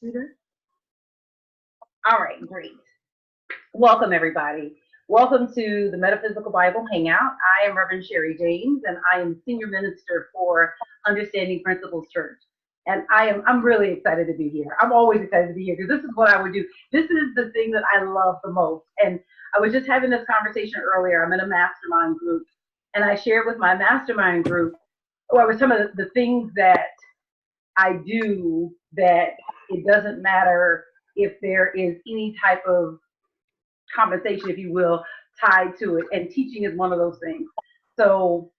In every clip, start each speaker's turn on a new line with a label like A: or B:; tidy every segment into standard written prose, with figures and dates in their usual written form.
A: You good? All right, great. Welcome, everybody. Welcome to the Metaphysical Bible Hangout. I am Reverend Sherry James, and I am Senior Minister for Understanding Principles Church. And I'm really excited to be here. I'm always excited to be here because this is what I would do. This is the thing that I love the most. And I was just having this conversation earlier. I'm in a mastermind group, and I shared with my mastermind group, or I was some of the things that I do that it doesn't matter if there is any type of compensation, if you will, tied to it. And teaching is one of those things. So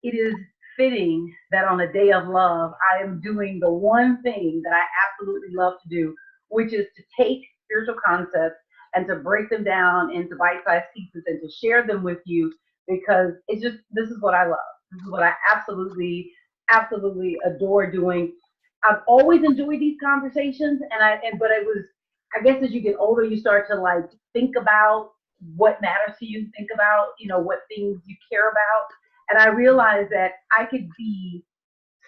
A: it is fitting that on a day of love, I am doing the one thing that I absolutely love to do, which is to take spiritual concepts and to break them down into bite-sized pieces and to share them with you because this is what I love. This is what I absolutely adore doing. I've always enjoyed these conversations, but it was, I guess, as you get older, you start to like think about what matters to you, think about what things you care about, and I realized that I could be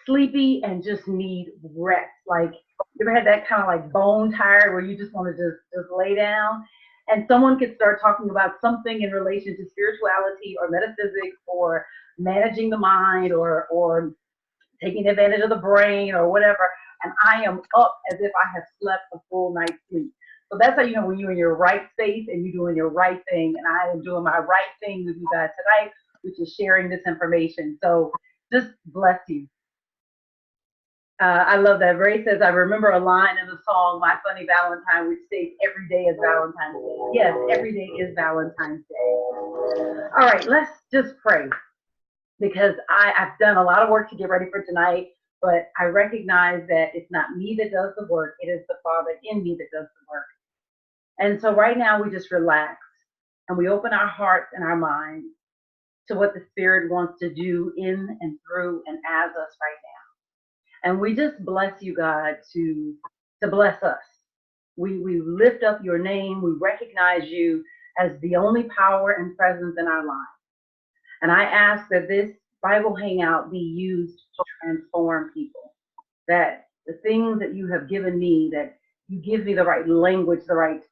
A: sleepy and just need rest. Like, you ever had that kind of like bone tired where you just want to just lay down, and someone could start talking about something in relation to spirituality or metaphysics or managing the mind or taking advantage of the brain or whatever, and I am up as if I have slept a full night's sleep. So that's how you know when you're in your right space and you're doing your right thing, and I am doing my right thing with you guys tonight, which is sharing this information. So just bless you. I love that. Ray says, I remember a line in the song, My Funny Valentine, which states, every day is Valentine's Day. Yes, every day is Valentine's Day. All right, let's just pray because I've done a lot of work to get ready for tonight, but I recognize that it's not me that does the work, it is the Father in me that does the work. And so right now we just relax and we open our hearts and our minds to what the Spirit wants to do in and through and as us right now. And we just bless you, God, to bless us. We lift up your name, we recognize you as the only power and presence in our lives. And I ask that this Bible Hangout be used to transform people, that the things that you have given me, that you give me the right language, the right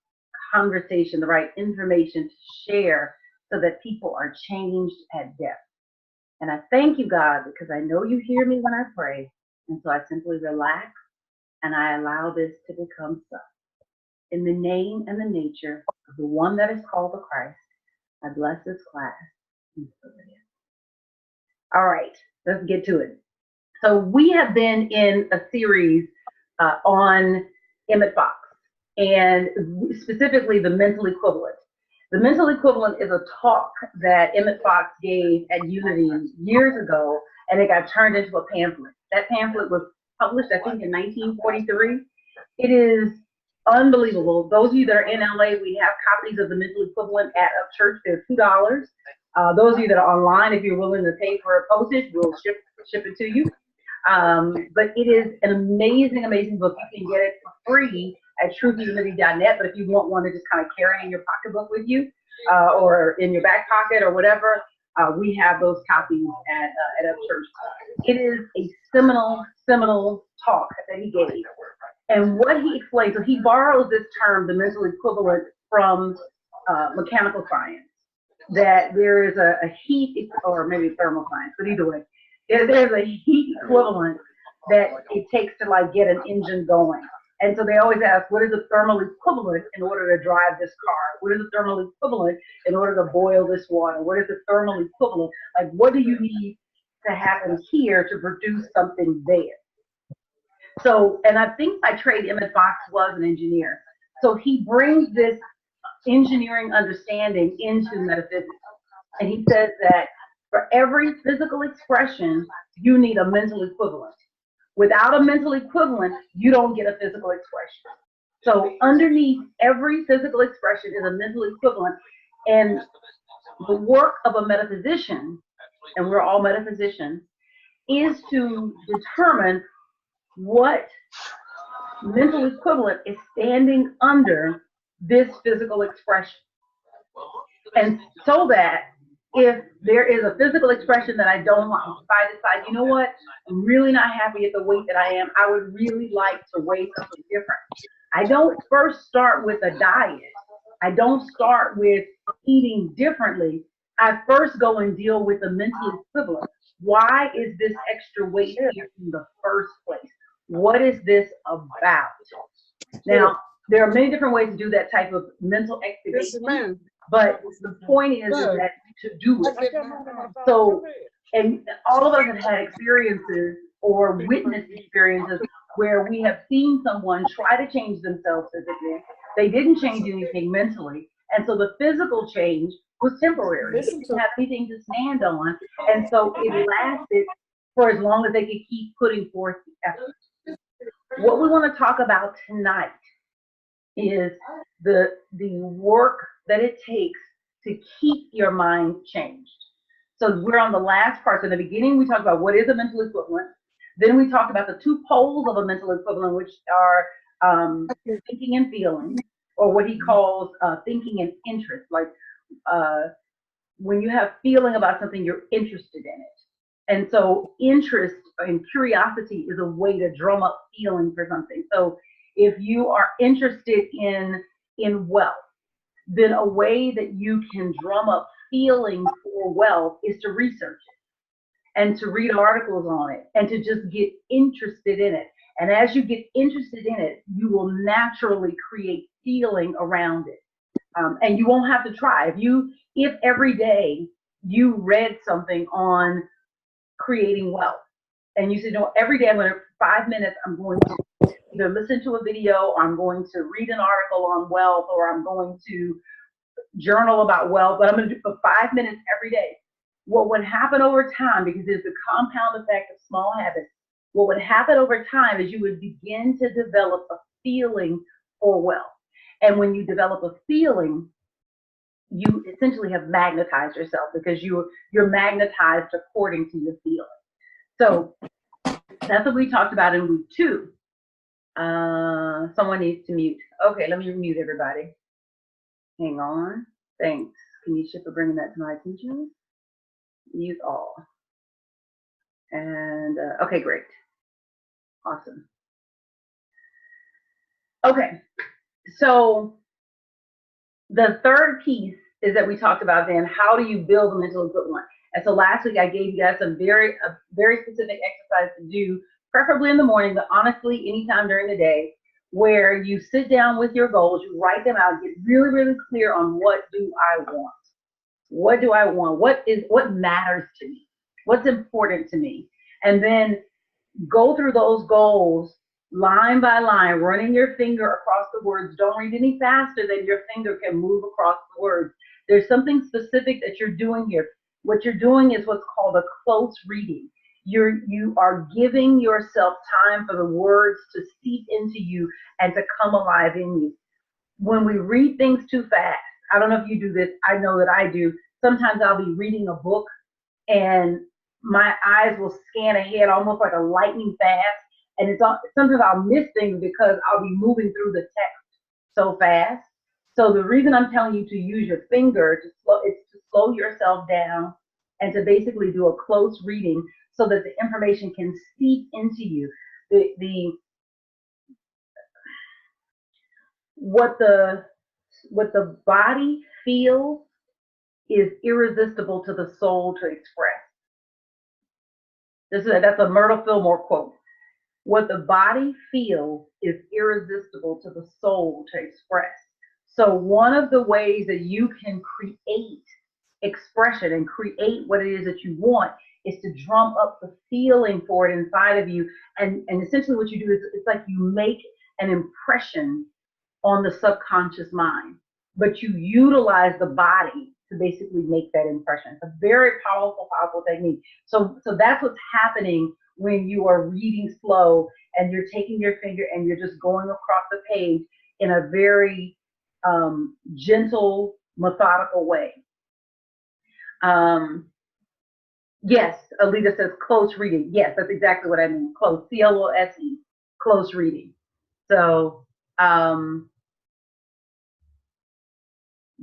A: conversation, the right information to share so that people are changed at depth. And I thank you, God, because I know you hear me when I pray. And so I simply relax and I allow this to become so. In the name and the nature of the one that is called the Christ, I bless this class. All right, let's get to it. So we have been in a series on Emmet Fox, and specifically the mental equivalent. The mental equivalent is a talk that Emmet Fox gave at Unity years ago, and it got turned into a pamphlet. That pamphlet was published, I think, in 1943. It is unbelievable. Those of you that are in LA, we have copies of the mental equivalent at Upchurch. They're $2. Those of you that are online, if you're willing to pay for a postage, we'll ship it to you. But it is an amazing book. You can get it for free at truthunity.net. But if you want one to just kind of carry in your pocketbook with you, or in your back pocket or whatever, we have those copies at Upchurch. It is a seminal talk that he gave. And what he explains, so he borrows this term, the mental equivalent, from mechanical science, that there is a heat, or maybe thermal science, but either way, there's a heat equivalent that it takes to like get an engine going. And so they always ask, what is the thermal equivalent in order to drive this car? What is the thermal equivalent in order to boil this water? What is the thermal equivalent? Like, what do you need to happen here to produce something there? So, and I think by trade, Emmet Fox was an engineer. So he brings this engineering understanding into metaphysics. And he says that for every physical expression, you need a mental equivalent. Without a mental equivalent, you don't get a physical expression. So underneath every physical expression is a mental equivalent. And the work of a metaphysician, and we're all metaphysicians, is to determine what mental equivalent is standing under this physical expression. And so that If there is a physical expression that I don't like, if I decide, you know what, I'm really not happy at the weight that I am, I would really like to weigh something different. I don't first start with a diet. I don't start with eating differently. I first go and deal with the mental equivalent. Why is this extra weight here in the first place? What is this about? Now, there are many different ways to do that type of mental activation, but the point is that to do it. So, and all of us have had experiences or witnessed experiences where we have seen someone try to change themselves physically. They didn't change anything mentally. And so the physical change was temporary. They didn't have anything to stand on. And so it lasted for as long as they could keep putting forth the effort. What we want to talk about tonight is the work that it takes to keep your mind changed. So we're on the last part. So in the beginning, we talked about what is a mental equivalent. Then we talked about the two poles of a mental equivalent, which are thinking and feeling, or what he calls thinking and interest. Like when you have feeling about something, you're interested in it. And so interest and curiosity is a way to drum up feeling for something. So if you are interested in wealth, then a way that you can drum up feeling for wealth is to research it and to read articles on it and to just get interested in it. And as you get interested in it, you will naturally create feeling around it. And you won't have to try. If every day you read something on creating wealth, and you said, no, every day I'm going to, 5 minutes, I'm going to either listen to a video, or I'm going to read an article on wealth, or I'm going to journal about wealth, but I'm going to do for 5 minutes every day. What would happen over time, because there's the compound effect of small habits, what would happen over time is you would begin to develop a feeling for wealth. And when you develop a feeling, you essentially have magnetized yourself, because you're magnetized according to your feeling. So that's what we talked about in week 2. Someone needs to mute. Okay, let me mute everybody. Hang on. Thanks, Kenisha, for bringing that to my attention. Mute all. And okay, great. Awesome. Okay, so the third piece is that we talked about then, how do you build a mental equivalent? And so last week I gave you guys a very specific exercise to do, preferably in the morning, but honestly anytime during the day, where you sit down with your goals, you write them out, get really, really clear on what do I want? What do I want? What matters to me? What's important to me? And then go through those goals line by line, running your finger across the words. Don't read any faster than your finger can move across the words. There's something specific that you're doing here. What you're doing is what's called a close reading. You are giving yourself time for the words to seep into you and to come alive in you. When we read things too fast, I don't know if you do this, I know that I do. Sometimes I'll be reading a book and my eyes will scan ahead almost like a lightning fast. And sometimes I'll miss things because I'll be moving through the text so fast. So the reason I'm telling you to use your finger is to slow yourself down and to basically do a close reading so that the information can seep into you. What the body feels is irresistible to the soul to express. That's a Myrtle Fillmore quote. What the body feels is irresistible to the soul to express. So one of the ways that you can create expression and create what it is that you want is to drum up the feeling for it inside of you. And essentially what you do is it's like you make an impression on the subconscious mind, but you utilize the body to basically make that impression. It's a very powerful technique. So that's what's happening when you are reading slow and you're taking your finger and you're just going across the page in a very gentle, methodical way. Yes, Alita says close reading. Yes, that's exactly what I mean. Close, C-L-O-S-E, close reading. So,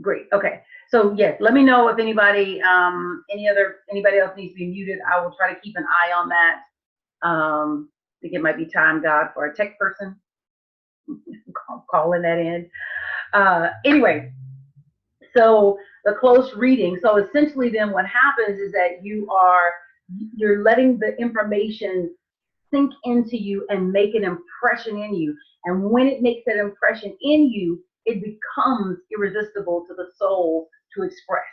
A: great. Okay. So yes, let me know if anybody, anybody else needs to be muted. I will try to keep an eye on that. I think it might be time, God, for a tech person calling that in. Anyway, so the close reading. So essentially, then what happens is that you're letting the information sink into you and make an impression in you. And when it makes that impression in you, it becomes irresistible to the soul to express.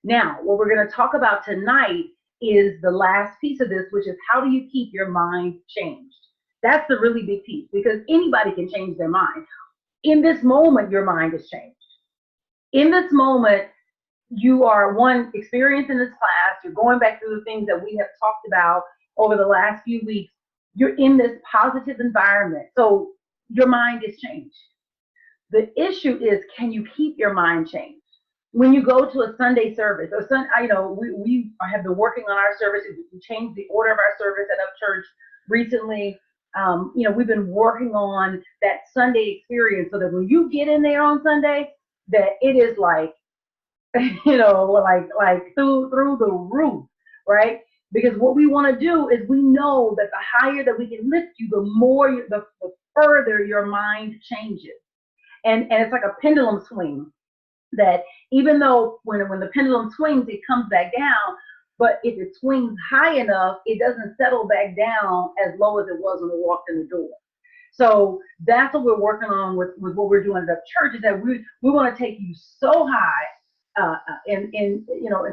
A: Now, what we're going to talk about tonight is the last piece of this, which is how do you keep your mind changed? That's the really big piece, because anybody can change their mind. In this moment, your mind is changed. In this moment, you are experiencing this class, you're going back through the things that we have talked about over the last few weeks. You're in this positive environment. So your mind is changed. The issue is, can you keep your mind changed? When you go to a Sunday service, we have been working on our services. We changed the order of our service at Up Church recently. We've been working on that Sunday experience so that when you get in there on Sunday, that it is like, like through the roof, right? Because what we want to do is, we know that the higher that we can lift you, the more, the further your mind changes. And it's like a pendulum swing, that even though when the pendulum swings, it comes back down, but if it swings high enough, it doesn't settle back down as low as it was when we walked in the door. So that's what we're working on with what we're doing at church, is that we want to take you so high in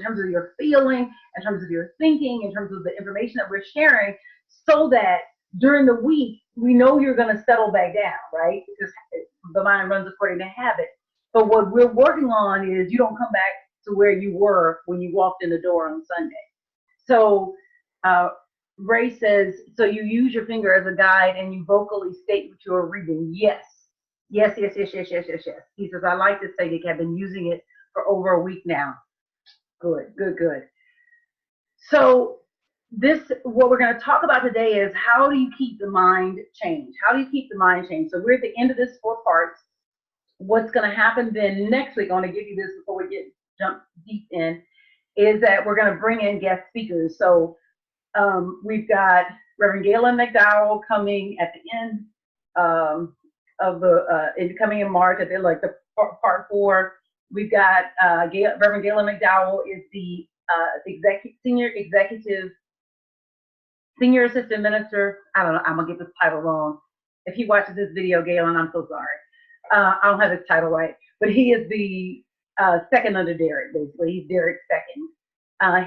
A: terms of your feeling, in terms of your thinking, in terms of the information that we're sharing, so that during the week we know you're going to settle back down, right? Because the mind runs according to habit. But what we're working on is you don't come back to where you were when you walked in the door on Sunday. So Ray says, so you use your finger as a guide and you vocally state what you are reading. Yes. Yes. He says, I like this technique. I've been using it for over a week now. Good. So what we're going to talk about today is, how do you keep the mind changed? How do you keep the mind changed? So we're at the end of this 4 parts. What's going to happen then next week, I want to give you this before we jump deep in, is that we're going to bring in guest speakers. So we've got Reverend Galen McDowell coming at the end of coming in March at the part 4. We've got Reverend Galen McDowell is the senior assistant minister. I don't know, I'm gonna get this title wrong. If he watches this video, Galen, I'm so sorry. I don't have his title right, but he is the second under Derek, basically. He's Derek's second.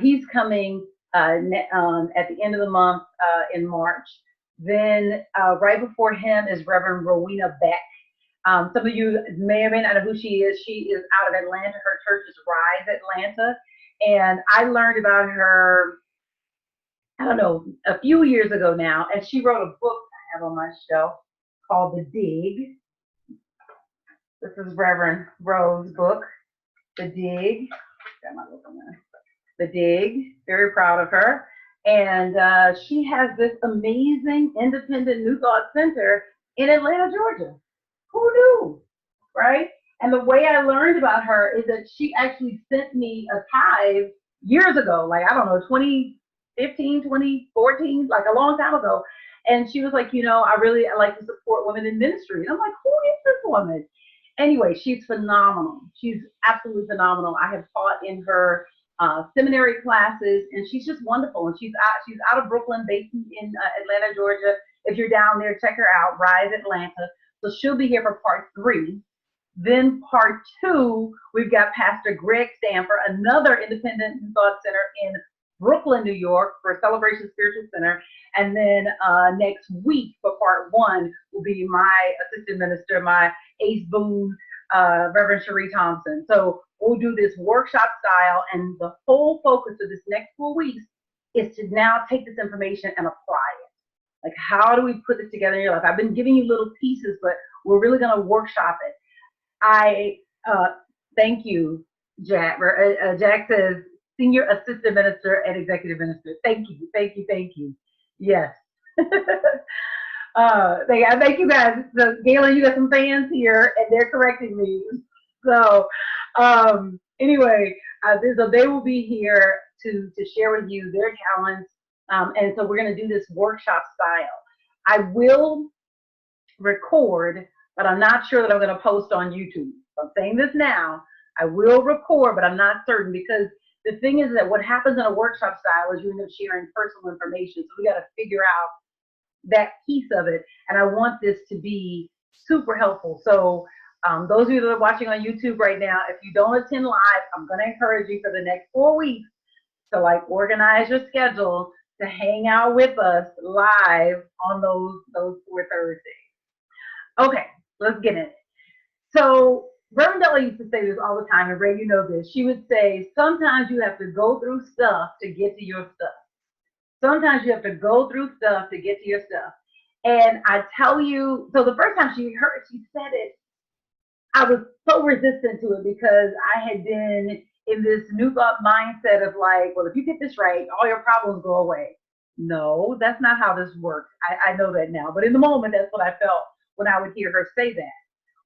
A: He's coming at the end of the month in March. Then right before him is Reverend Rowena Beck. Some of you may or may not know who she is. She is out of Atlanta. Her church is Rise Atlanta. And I learned about her, I don't know, a few years ago now. And she wrote a book I have on my shelf called The Dig. This is Reverend Rose's book, The Dig. Got my book on there. The Dig. Very proud of her. And she has this amazing independent New Thought Center in Atlanta, Georgia. Who knew, right? And the way I learned about her is that she actually sent me a tithe years ago, like, I don't know, 2015, 2014, like a long time ago. And she was like, I like to support women in ministry. And I'm like, who is this woman? Anyway, she's phenomenal. She's absolutely phenomenal. I have taught in her seminary classes, and she's just wonderful. And she's out of Brooklyn, based in Atlanta, Georgia. If you're down there, check her out, Rise Atlanta. So she'll be here for part 3. Then part 2, we've got Pastor Greg Stamper, another independent New Thought Center in Brooklyn, New York, for Celebration Spiritual Center. And then next week for part 1 will be my assistant minister, my ace boon, Reverend Cherie Thompson. So we'll do this workshop style, and the whole focus of this next 4 weeks is to now take this information and apply it. Like, how do we put this together in your life? I've been giving you little pieces, but we're really going to workshop it. I thank you, Jack. Jack says, Senior Assistant Minister and Executive Minister. Thank you. Yes. Thank you guys. So, Galen, you got some fans here, and they're correcting me. So, Anyway, so they will be here to share with you their talents. And so we're going to do this workshop style. I will record, but I'm not sure that I'm going to post on YouTube. So I'm saying this now. I will record, but I'm not certain, because the thing is that what happens in a workshop style is you end up sharing personal information. So we got to figure out that piece of it. And I want this to be super helpful. So those of you that are watching on YouTube right now, if you don't attend live, I'm going to encourage you for the next 4 weeks to like organize your schedule to hang out with us live on those 4 Thursdays. Okay, let's get in it. So Reverend Della used to say this all the time, and Ray, you know this. She would say, sometimes you have to go through stuff to get to your stuff. Sometimes you have to go through stuff to get to your stuff. And I tell you, so the first time she said it, I was so resistant to it, because I had been in this new thought mindset of like, well, if you get this right, all your problems go away. No, that's not how this works. I know that now. But in the moment, that's what I felt when I would hear her say that.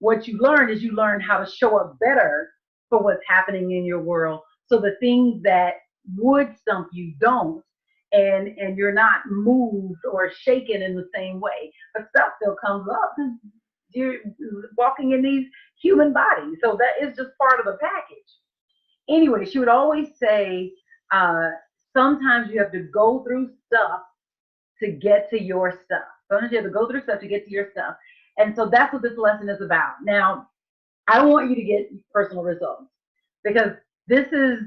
A: What you learn is you learn how to show up better for what's happening in your world. So the things that would stump you don't, and you're not moved or shaken in the same way. But stuff still comes up because you're walking in these human bodies. So that is just part of the package. Anyway, she would always say, sometimes you have to go through stuff to get to your stuff. Sometimes you have to go through stuff to get to your stuff. And so that's what this lesson is about. Now, I want you to get personal results, because this is,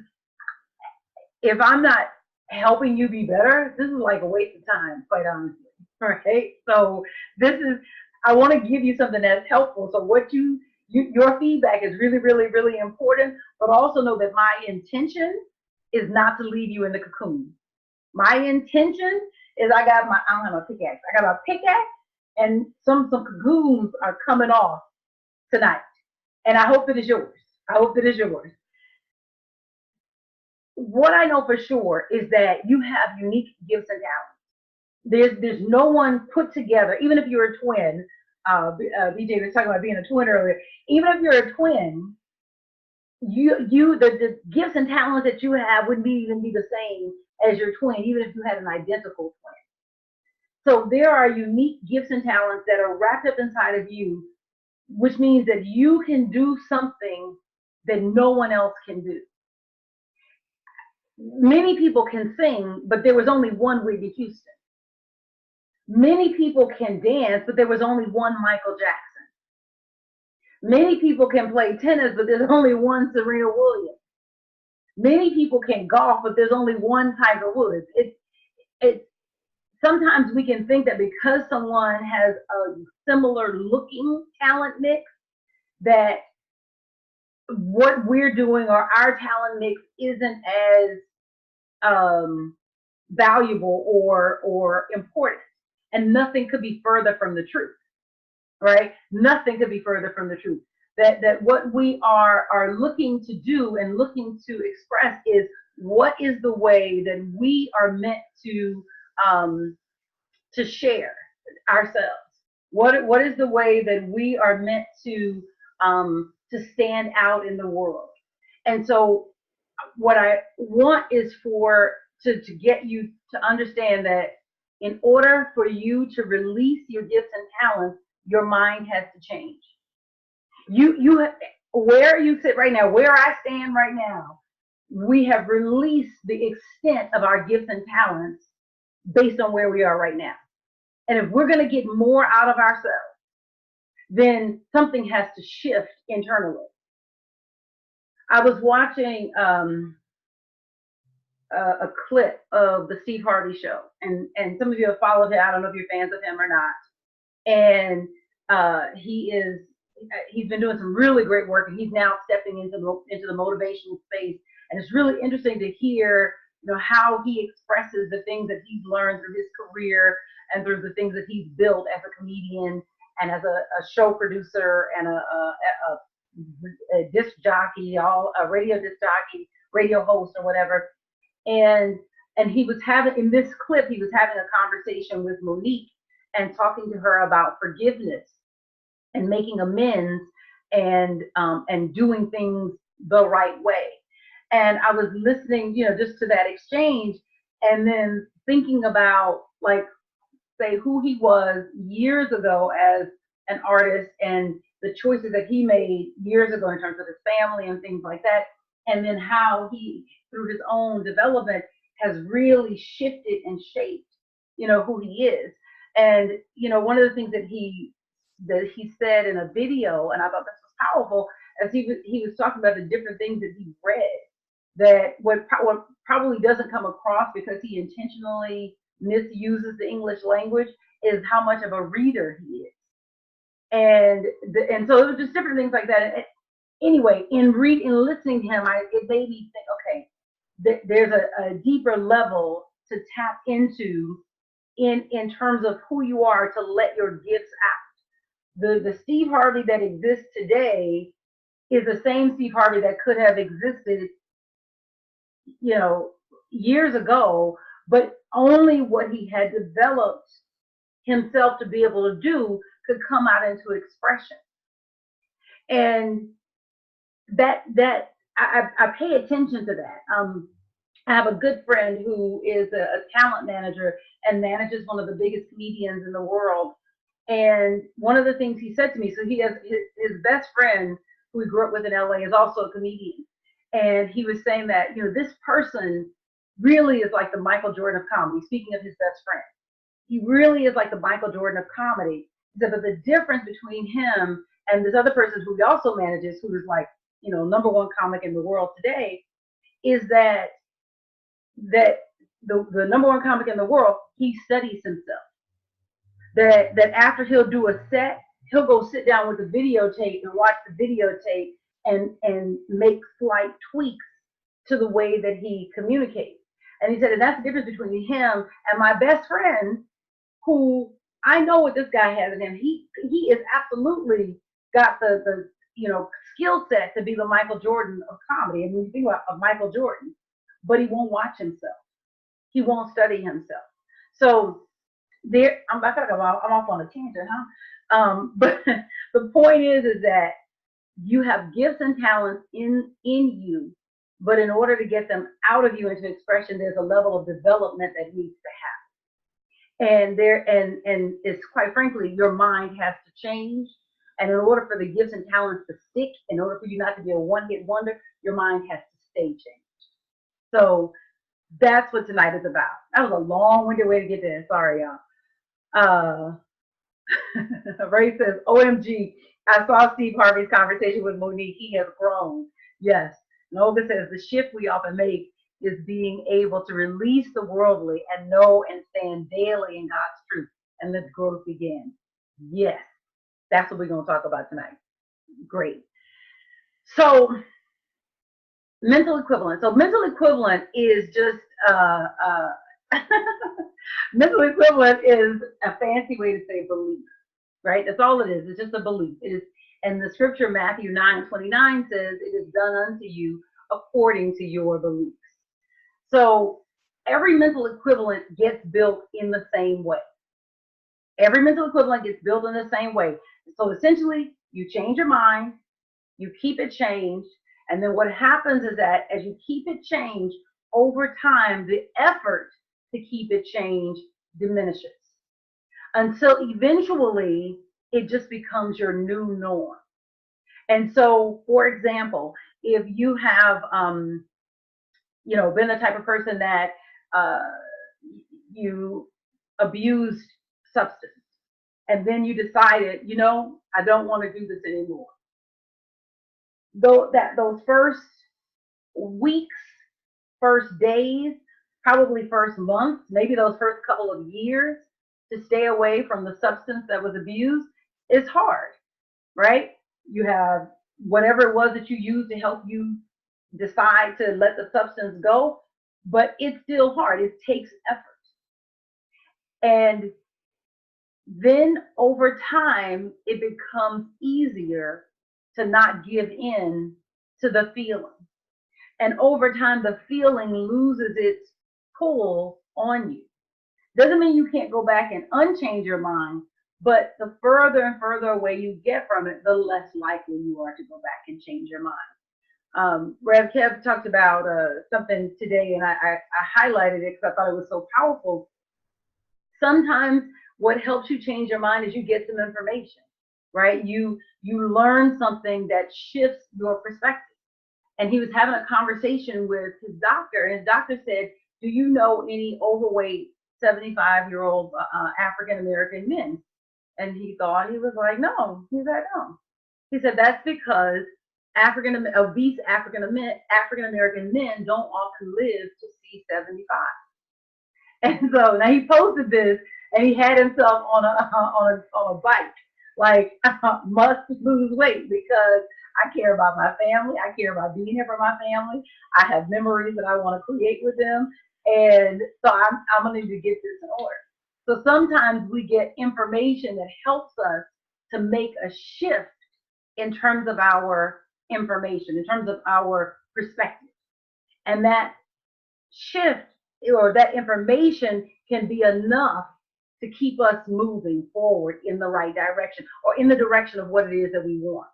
A: if I'm not helping you be better, this is like a waste of time, quite honestly. Right? So this is, I want to give you something that's helpful. So what your feedback is really, really, really important, but also know that my intention is not to leave you in the cocoon. My intention is I don't have a pickaxe. I got a pickaxe, and some cocoons are coming off tonight. And I hope it is yours. I hope it is yours. What I know for sure is that you have unique gifts and talents. There's no one put together, even if you're a twin. BJ was talking about being a twin earlier. Even if you're a twin, the gifts and talents that you have wouldn't even be the same as your twin, even if you had an identical twin. So there are unique gifts and talents that are wrapped up inside of you, which means that you can do something that no one else can do. Many people can sing, but there was only one Whitney Houston. Many people can dance, but there was only one Michael Jackson. Many people can play tennis, but there's only one Serena Williams. Many people can golf, but there's only one Tiger Woods. Sometimes we can think that because someone has a similar looking talent mix, that what we're doing or our talent mix isn't as valuable or important. And nothing could be further from the truth, right? Nothing could be further from the truth. That what we are looking to do and looking to express is, what is the way that we are meant to share ourselves? What is the way that we are meant to stand out in the world? And so what I want is to get you to understand that in order for you to release your gifts and talents, your mind has to change. Where you sit right now, where I stand right now, we have released the extent of our gifts and talents based on where we are right now. And if we're going to get more out of ourselves, then something has to shift internally. I was watching a clip of the Steve Harvey show, and some of you have followed him. I don't know if you're fans of him or not. And he's been doing some really great work, and he's now stepping into the motivational space. And it's really interesting to hear, how he expresses the things that he's learned through his career and through the things that he's built as a comedian and as a show producer and a disc jockey, a radio disc jockey, radio host or whatever. And he was in this clip, he was having a conversation with Monique and talking to her about forgiveness and making amends and doing things the right way. And I was listening, just to that exchange, and then thinking about, like, say, who he was years ago as an artist, and the choices that he made years ago in terms of his family and things like that, and then how he, through his own development, has really shifted and shaped, who he is. And one of the things that he said in a video, and I thought this was powerful, as he was talking about the different things that he read, that what probably doesn't come across because he intentionally misuses the English language is how much of a reader he is. And so it was just different things like that. And anyway, in listening to him, it made me think, okay, there's a deeper level to tap into in terms of who you are, to let your gifts out. The Steve Harvey that exists today is the same Steve Harvey that could have existed, years ago, but only what he had developed himself to be able to do could come out into expression. And that I pay attention to that. I have a good friend who is a talent manager and manages one of the biggest comedians in the world. And one of the things he said to me, so he has his best friend who he grew up with in LA is also a comedian. And he was saying that, this person really is like the Michael Jordan of comedy, speaking of his best friend. He really is like the Michael Jordan of comedy. He said, but the difference between him and this other person who he also manages, who is like, number one comic in the world today, is that the number one comic in the world, he studies himself. That after he'll do a set, he'll go sit down with the videotape and watch the videotape and make slight tweaks to the way that he communicates. And he said, and that's the difference between him and my best friend, who I know what this guy has in him. He is absolutely got the skill set to be the Michael Jordan of comedy. And when you think about Michael Jordan, but he won't watch himself. He won't study himself. So I'm off on a tangent, huh? But the point is that you have gifts and talents in you, but in order to get them out of you into expression, there's a level of development that needs to happen. And it's, quite frankly, your mind has to change. And in order for the gifts and talents to stick, in order for you not to be a one-hit wonder, your mind has to stay changed. So that's what tonight is about. That was a long-winded way to get there. Sorry, y'all. Ray says, OMG, I saw Steve Harvey's conversation with Monique. He has grown. Yes. And Olga says, the shift we often make is being able to release the worldly and know and stand daily in God's truth, and let growth begin. Yes. That's what we're going to talk about tonight. Great. So, mental equivalent. So, mental equivalent is just mental equivalent is a fancy way to say belief, right? That's all it is. It's just a belief. It is, and the scripture Matthew 9:29 says, "It is done unto you according to your beliefs." So, every mental equivalent gets built in the same way. Every mental equivalent gets built in the same way. So essentially, you change your mind, you keep it changed, and then what happens is that as you keep it changed, over time, the effort to keep it changed diminishes until eventually it just becomes your new norm. And so, for example, if you have, been the type of person that you abused substance, and then you decided, I don't want to do this anymore. Those first weeks, first days, probably first months, maybe those first couple of years to stay away from the substance that was abused is hard, right? You have whatever it was that you used to help you decide to let the substance go, but it's still hard. It takes effort. And then over time, it becomes easier to not give in to the feeling. And over time, the feeling loses its pull on you. Doesn't mean you can't go back and unchange your mind, but the further and further away you get from it, the less likely you are to go back and change your mind. Rev Kev talked about something today, and I highlighted it because I thought it was so powerful. Sometimes what helps you change your mind is you get some information, right? You learn something that shifts your perspective. And he was having a conversation with his doctor, and his doctor said, "Do you know any overweight 75-year-old African American men?" And he thought, he was like, "No." He's like, "No." He said, "That's because obese African American men don't often live to see 75." And so now he posted this, and he had himself on a bike, like must lose weight because I care about my family. I care about being here for my family. I have memories that I want to create with them, and so I'm gonna need to get this in order. So sometimes we get information that helps us to make a shift in terms of our information, in terms of our perspective, and that shift or that information can be enough to keep us moving forward in the right direction or in the direction of what it is that we want.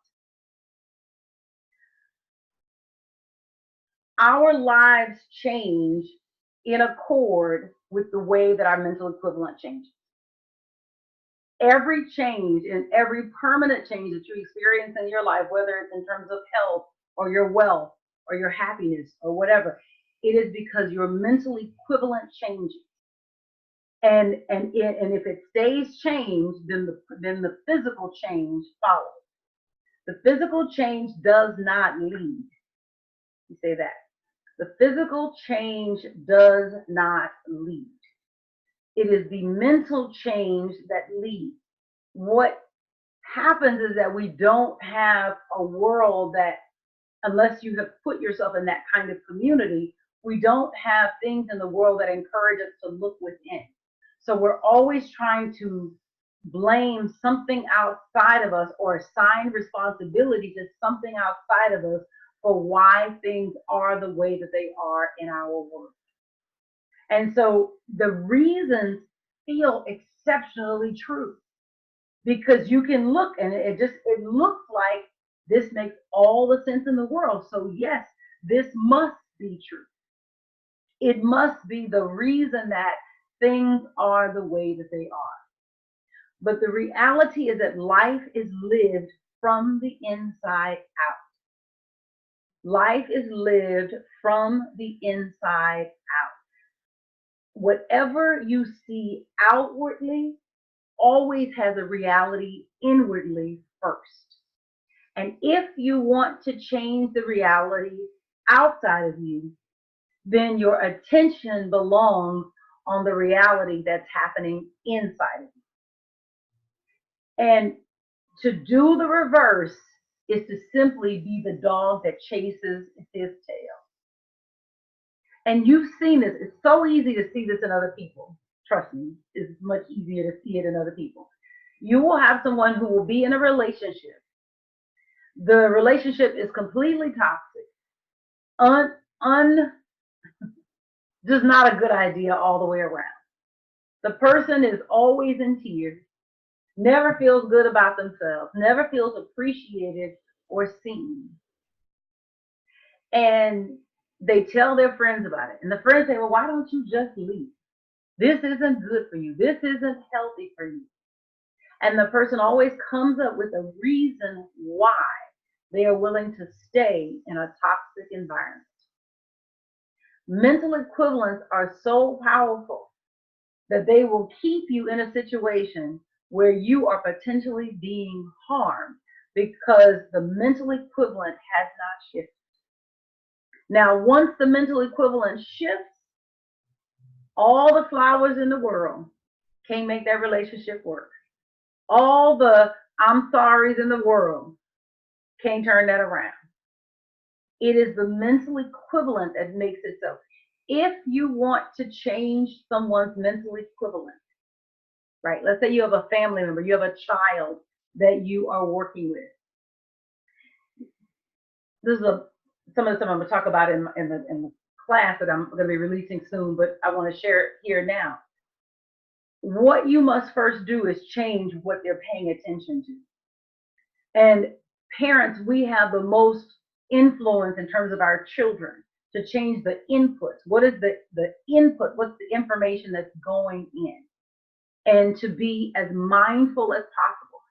A: Our lives change in accord with the way that our mental equivalent changes. Every change and every permanent change that you experience in your life, whether it's in terms of health or your wealth or your happiness or whatever, it is because your mental equivalent changes. And if it stays changed, then the physical change follows. The physical change does not lead. You say that. The physical change does not lead. It is the mental change that leads. What happens is that we don't have a world that, unless you have put yourself in that kind of community, we don't have things in the world that encourage us to look within. So we're always trying to blame something outside of us or assign responsibility to something outside of us for why things are the way that they are in our world. And so the reasons feel exceptionally true because you can look and it looks like this makes all the sense in the world. So yes, this must be true. It must be the reason that things are the way that they are. But the reality is that life is lived from the inside out. Life is lived from the inside out. Whatever you see outwardly always has a reality inwardly first. And if you want to change the reality outside of you, then your attention belongs on the reality that's happening inside of you. And to do the reverse is to simply be the dog that chases his tail. And you've seen this. It's so easy to see this in other people. Trust me, it's much easier to see it in other people. You will have someone who will be in a relationship. The relationship is completely toxic, just not a good idea all the way around. The person is always in tears, never feels good about themselves, never feels appreciated or seen. And they tell their friends about it. And the friends say, "Well, why don't you just leave? This isn't good for you. This isn't healthy for you." And the person always comes up with a reason why they are willing to stay in a toxic environment. Mental equivalents are so powerful that they will keep you in a situation where you are potentially being harmed because the mental equivalent has not shifted. Now, once the mental equivalent shifts, all the flowers in the world can't make that relationship work. All the "I'm sorry's" in the world can't turn that around. It is the mental equivalent that makes it so. If you want to change someone's mental equivalent, right? Let's say you have a family member, you have a child that you are working with. This is some of the stuff I'm going to talk about in the class that I'm going to be releasing soon, but I want to share it here now. What you must first do is change what they're paying attention to. And parents, we have the most influence in terms of our children, to change the inputs. What is the input? What's the information that's going in? And to be as mindful as possible.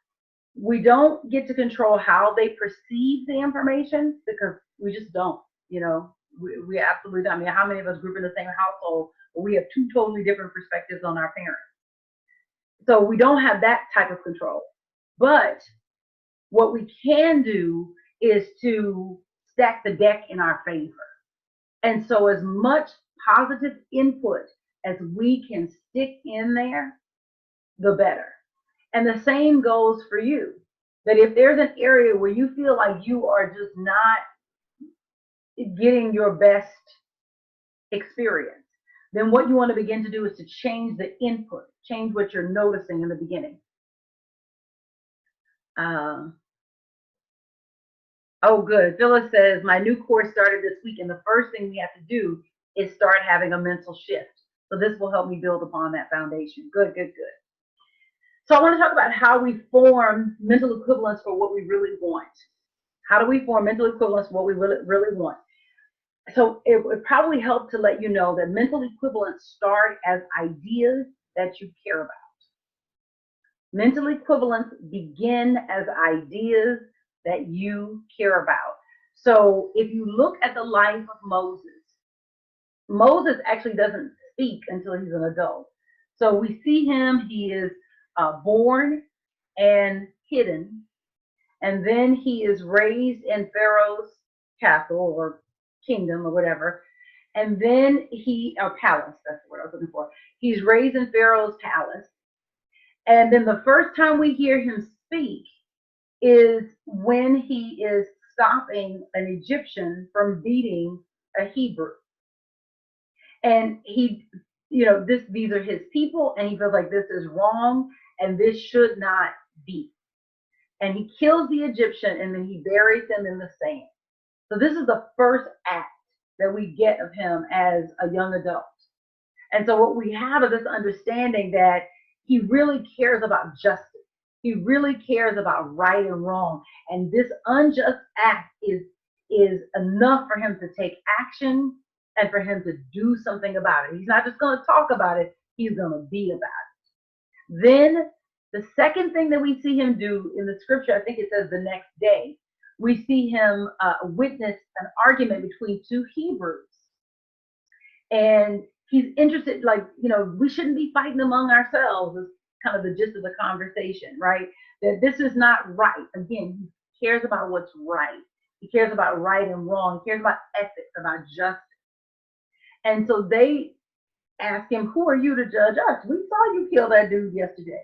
A: We don't get to control how they perceive the information because we just don't, you know, we absolutely don't. I mean, how many of us grew up in the same household where we have two totally different perspectives on our parents? So we don't have that type of control. But what we can do is to stack the deck in our favor. And so as much positive input as we can stick in there, the better. And the same goes for you. That if there's an area where you feel like you are just not getting your best experience, then what you want to begin to do is to change the input, change what you're noticing in the beginning. Oh, good. Phyllis says, my new course started this week, and the first thing we have to do is start having a mental shift. So this will help me build upon that foundation. Good, good, good. So I want to talk about how we form mental equivalence for what we really want. How do we form mental equivalence for what we really want? So it would probably help to let you know that mental equivalents start as ideas that you care about. Mental equivalents begin as ideas that you care about. So if you look at the life of Moses, Moses actually doesn't speak until he's an adult. So we see him, he is born and hidden, and then he is raised in Pharaoh's castle or kingdom or whatever, and then palace, that's what I was looking for. He's raised in Pharaoh's palace, and then the first time we hear him speak is when he is stopping an Egyptian from beating a Hebrew. And he, these are his people, and he feels like this is wrong and this should not be. And he kills the Egyptian and then he buries him in the sand. So this is the first act that we get of him as a young adult. And so what we have is this understanding that he really cares about justice. He really cares about right and wrong. And this unjust act is enough for him to take action and for him to do something about it. He's not just going to talk about it, he's going to be about it. Then the second thing that we see him do in the scripture, I think it says the next day, we see him witness an argument between two Hebrews. And he's interested, we shouldn't be fighting among ourselves, is kind of the gist of the conversation, right? That this is not right. Again, he cares about what's right. He cares about right and wrong. He cares about ethics, about justice. And so they ask him, who are you to judge us? We saw you kill that dude yesterday.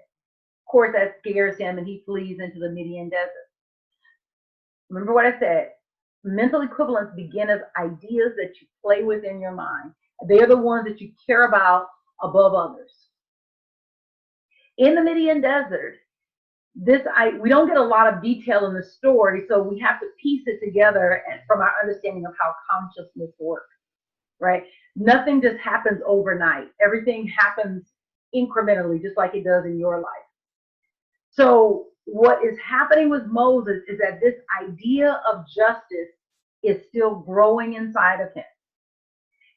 A: Of course, that scares him and he flees into the Midian desert. Remember what I said, mental equivalents begin as ideas that you play with in your mind. They're the ones that you care about above others. In the Midian desert, we don't get a lot of detail in the story, so we have to piece it together from our understanding of how consciousness works, right? Nothing just happens overnight. Everything happens incrementally, just like it does in your life. So what is happening with Moses is that this idea of justice is still growing inside of him.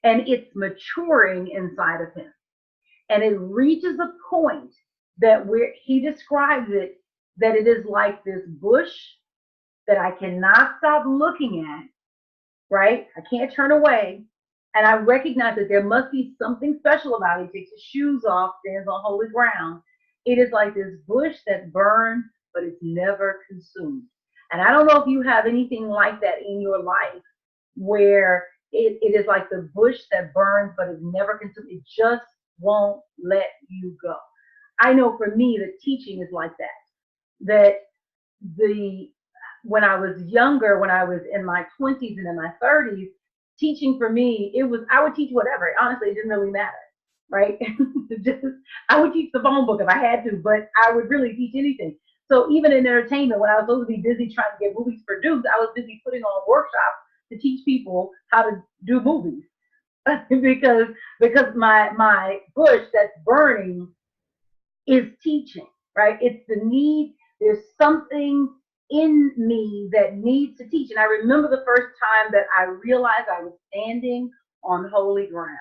A: And it's maturing inside of him. And it reaches a point that where he describes it, that it is like this bush that I cannot stop looking at, right? I can't turn away. And I recognize that there must be something special about it. He takes his shoes off, stands on holy ground. It is like this bush that burns, but it's never consumed. And I don't know if you have anything like that in your life where it is like the bush that burns, but it's never consumed. It just won't let you go. I know for me, the teaching is like that. When I was younger, when I was in my 20s and in my 30s, teaching for me, I would teach whatever. Honestly, it didn't really matter, right? I would teach the phone book if I had to, but I would really teach anything. So even in entertainment, when I was supposed to be busy trying to get movies produced, I was busy putting on workshops to teach people how to do movies. because my bush that's burning is teaching, right? It's the need. There's something in me that needs to teach. And I remember the first time that I realized I was standing on holy ground.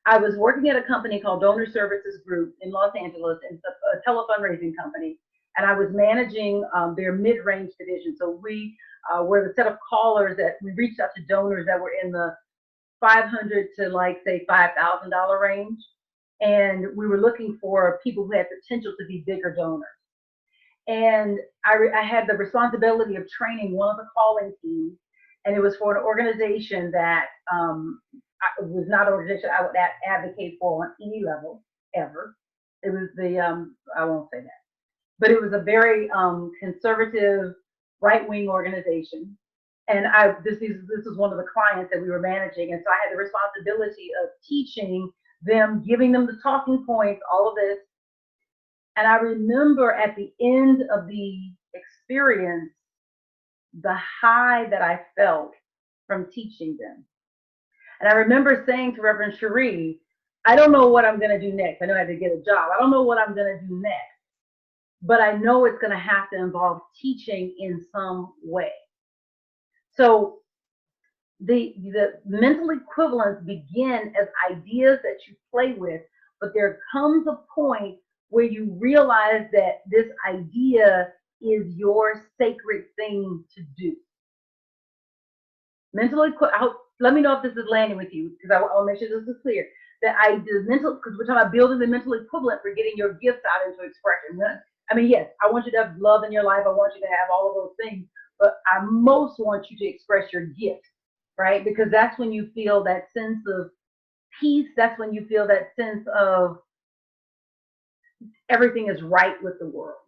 A: I was working at a company called Donor Services Group in Los Angeles. It's a tele-fundraising company. And I was managing their mid-range division. So we were the set of callers that we reached out to donors that were in the $500 to like say $5,000 range. And we were looking for people who had potential to be bigger donors. And I had the responsibility of training one of the calling teams, and it was for an organization that was not an organization I would advocate for on any level ever. It was the I won't say that, but it was a very conservative, right-wing organization. And this was one of the clients that we were managing, and so I had the responsibility of teaching them, giving them the talking points, all of this. And I remember at the end of the experience, the high that I felt from teaching them. And I remember saying to Reverend Cherie, I don't know what I'm going to do next. I know I had to get a job. I don't know what I'm going to do next, but I know it's going to have to involve teaching in some way. So the mental equivalents begin as ideas that you play with, but there comes a point where you realize that this idea is your sacred thing to do. Let me know if this is landing with you, because I want to make sure this is clear. That because we're talking about building the mental equivalent for getting your gifts out into expression. I mean, yes, I want you to have love in your life. I want you to have all of those things, but I most want you to express your gift, right? Because that's when you feel that sense of peace. That's when you feel that sense of everything is right with the world,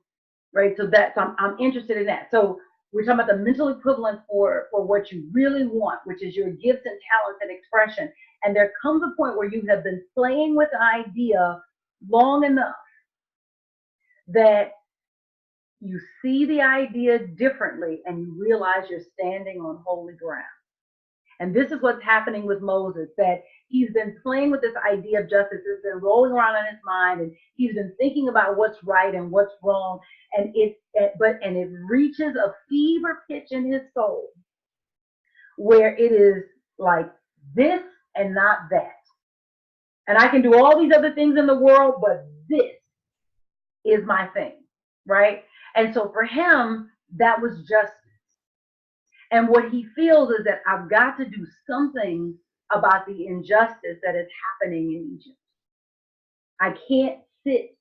A: right? So I'm interested in that. So we're talking about the mental equivalent for what you really want, which is your gifts and talents and expression. And there comes a point where you have been playing with an idea long enough that you see the idea differently and you realize you're standing on holy ground. And this is what's happening with Moses, that he's been playing with this idea of justice. It's been rolling around in his mind, and he's been thinking about what's right and what's wrong. And it reaches a fever pitch in his soul where it is like this and not that. And I can do all these other things in the world, but this is my thing, right? And so for him, that was justice. And what he feels is that I've got to do something about the injustice that is happening in Egypt. I can't sit,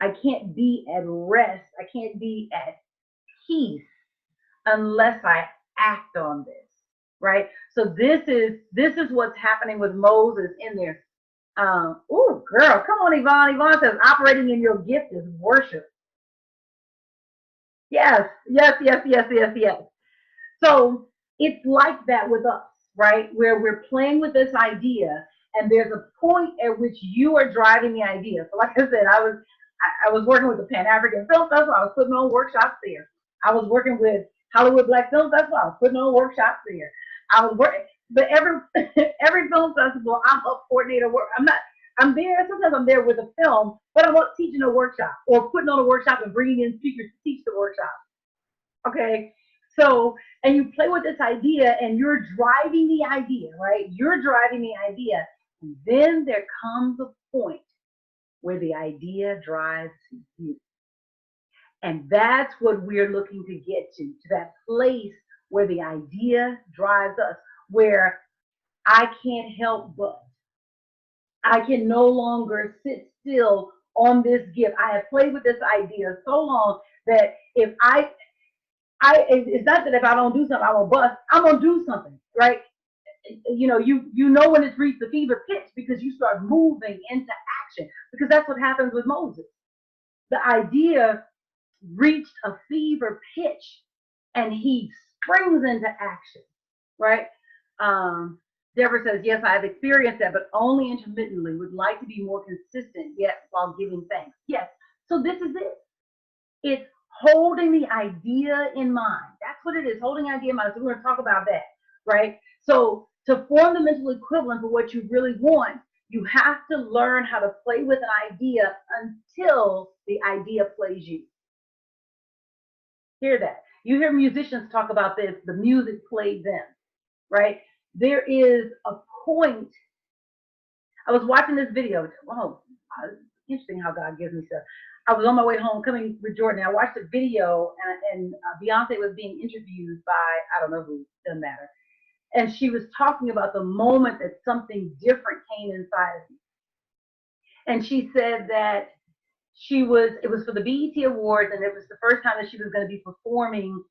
A: I can't be at rest, I can't be at peace unless I act on this, right? So this is what's happening with Moses in there. Oh, girl, come on, Yvonne. Yvonne says operating in your gift is worship. Yes. So it's like that with us, right? Where we're playing with this idea, and there's a point at which you are driving the idea. So like I said, I was working with the Pan-African Film Festival. I was putting on workshops there. I was working with Hollywood Black Film Festival. I was putting on workshops there. I was working, but every film festival, I'm a coordinator. I'm there. Sometimes I'm there with a film, but I'm teaching a workshop or putting on a workshop and bringing in speakers to teach the workshop. Okay. So, and you play with this idea and you're driving the idea, right? You're driving the idea. And then there comes a point where the idea drives you. And that's what we're looking to get to that place where the idea drives us, where I can't help but. I can no longer sit still on this gift. I have played with this idea so long that if it's not that if I don't do something, I'm gonna bust. I'm gonna do something, right? You know when it's reached the fever pitch because you start moving into action, because that's what happens with Moses. The idea reached a fever pitch and he springs into action, right? Deborah says, yes, I have experienced that, but only intermittently. Would like to be more consistent, yet while giving thanks. Yes. So this is it. It's holding the idea in mind. That's what it is, holding idea in mind. So we're going to talk about that, right? So to form the mental equivalent for what you really want, you have to learn how to play with an idea until the idea plays you. Hear that. You hear musicians talk about this, the music played them, right? There is a point. I was watching this video. Oh, interesting how God gives me stuff. I was on my way home coming with Jordan. I watched a video, and Beyonce was being interviewed by, I don't know who, doesn't matter. And she was talking about the moment that something different came inside of me. And she said that it was for the BET Awards, and it was the first time that she was going to be performing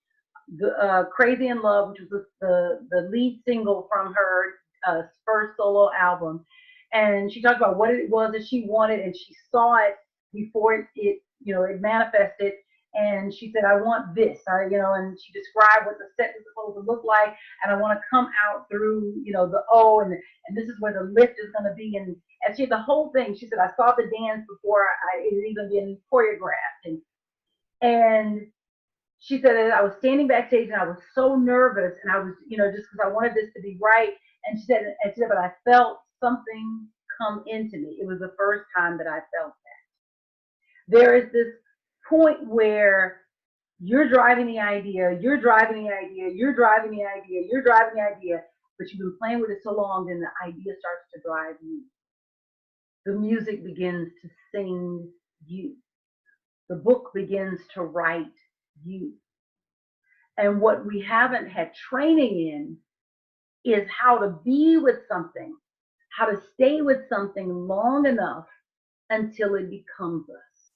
A: the Crazy in Love, which was the lead single from her first solo album. And she talked about what it was that she wanted, and she saw it before it manifested. And she said, I want this, and she described what the set was supposed to look like. And I want to come out through, the O, and this is where the lift is going to be. And she had the whole thing. She said, I saw the dance before it had even been choreographed. And she said that I was standing backstage and I was so nervous, and I was, just because I wanted this to be right. And she said, but I felt something come into me. It was the first time that I felt that. There is this point where you're driving the idea, but you've been playing with it so long, then the idea starts to drive you. The music begins to sing you. The book begins to write you. And what we haven't had training in is how to be with something, how to stay with something long enough until it becomes us,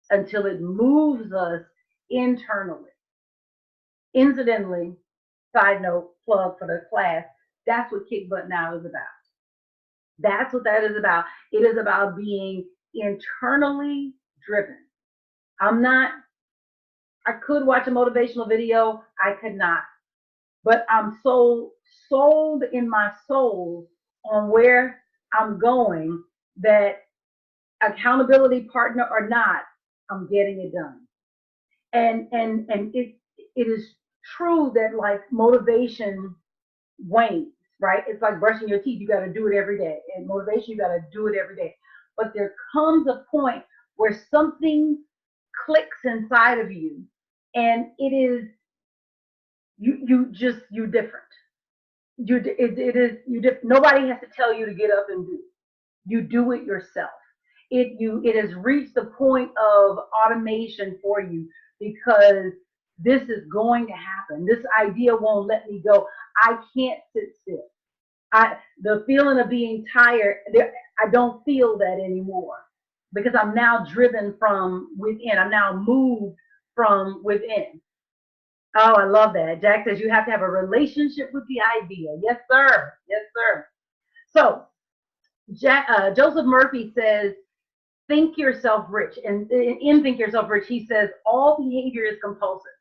A: until it moves us internally. Incidentally, side note, plug for the class, that's what Kick Butt Now is about. That's what that is about. It is about being internally driven. I could watch a motivational video, I could not. But I'm so sold in my soul on where I'm going that accountability partner or not, I'm getting it done. And it is true that like motivation wanes, right? It's like brushing your teeth. You got to do it every day. And motivation, you got to do it every day. But there comes a point where something clicks inside of you, and it is you're different. You different. Nobody has to tell you to get up and do it. You do it yourself. It has reached the point of automation for you because this is going to happen. This idea won't let me go. I can't sit still. The feeling of being tired, I don't feel that anymore because I'm now driven from within. I'm now moved from within. Oh, I love that. Jack says you have to have a relationship with the idea. Yes, sir. Yes, sir. So Joseph Murphy says, think yourself rich. And in Think Yourself Rich, he says, all behavior is compulsive.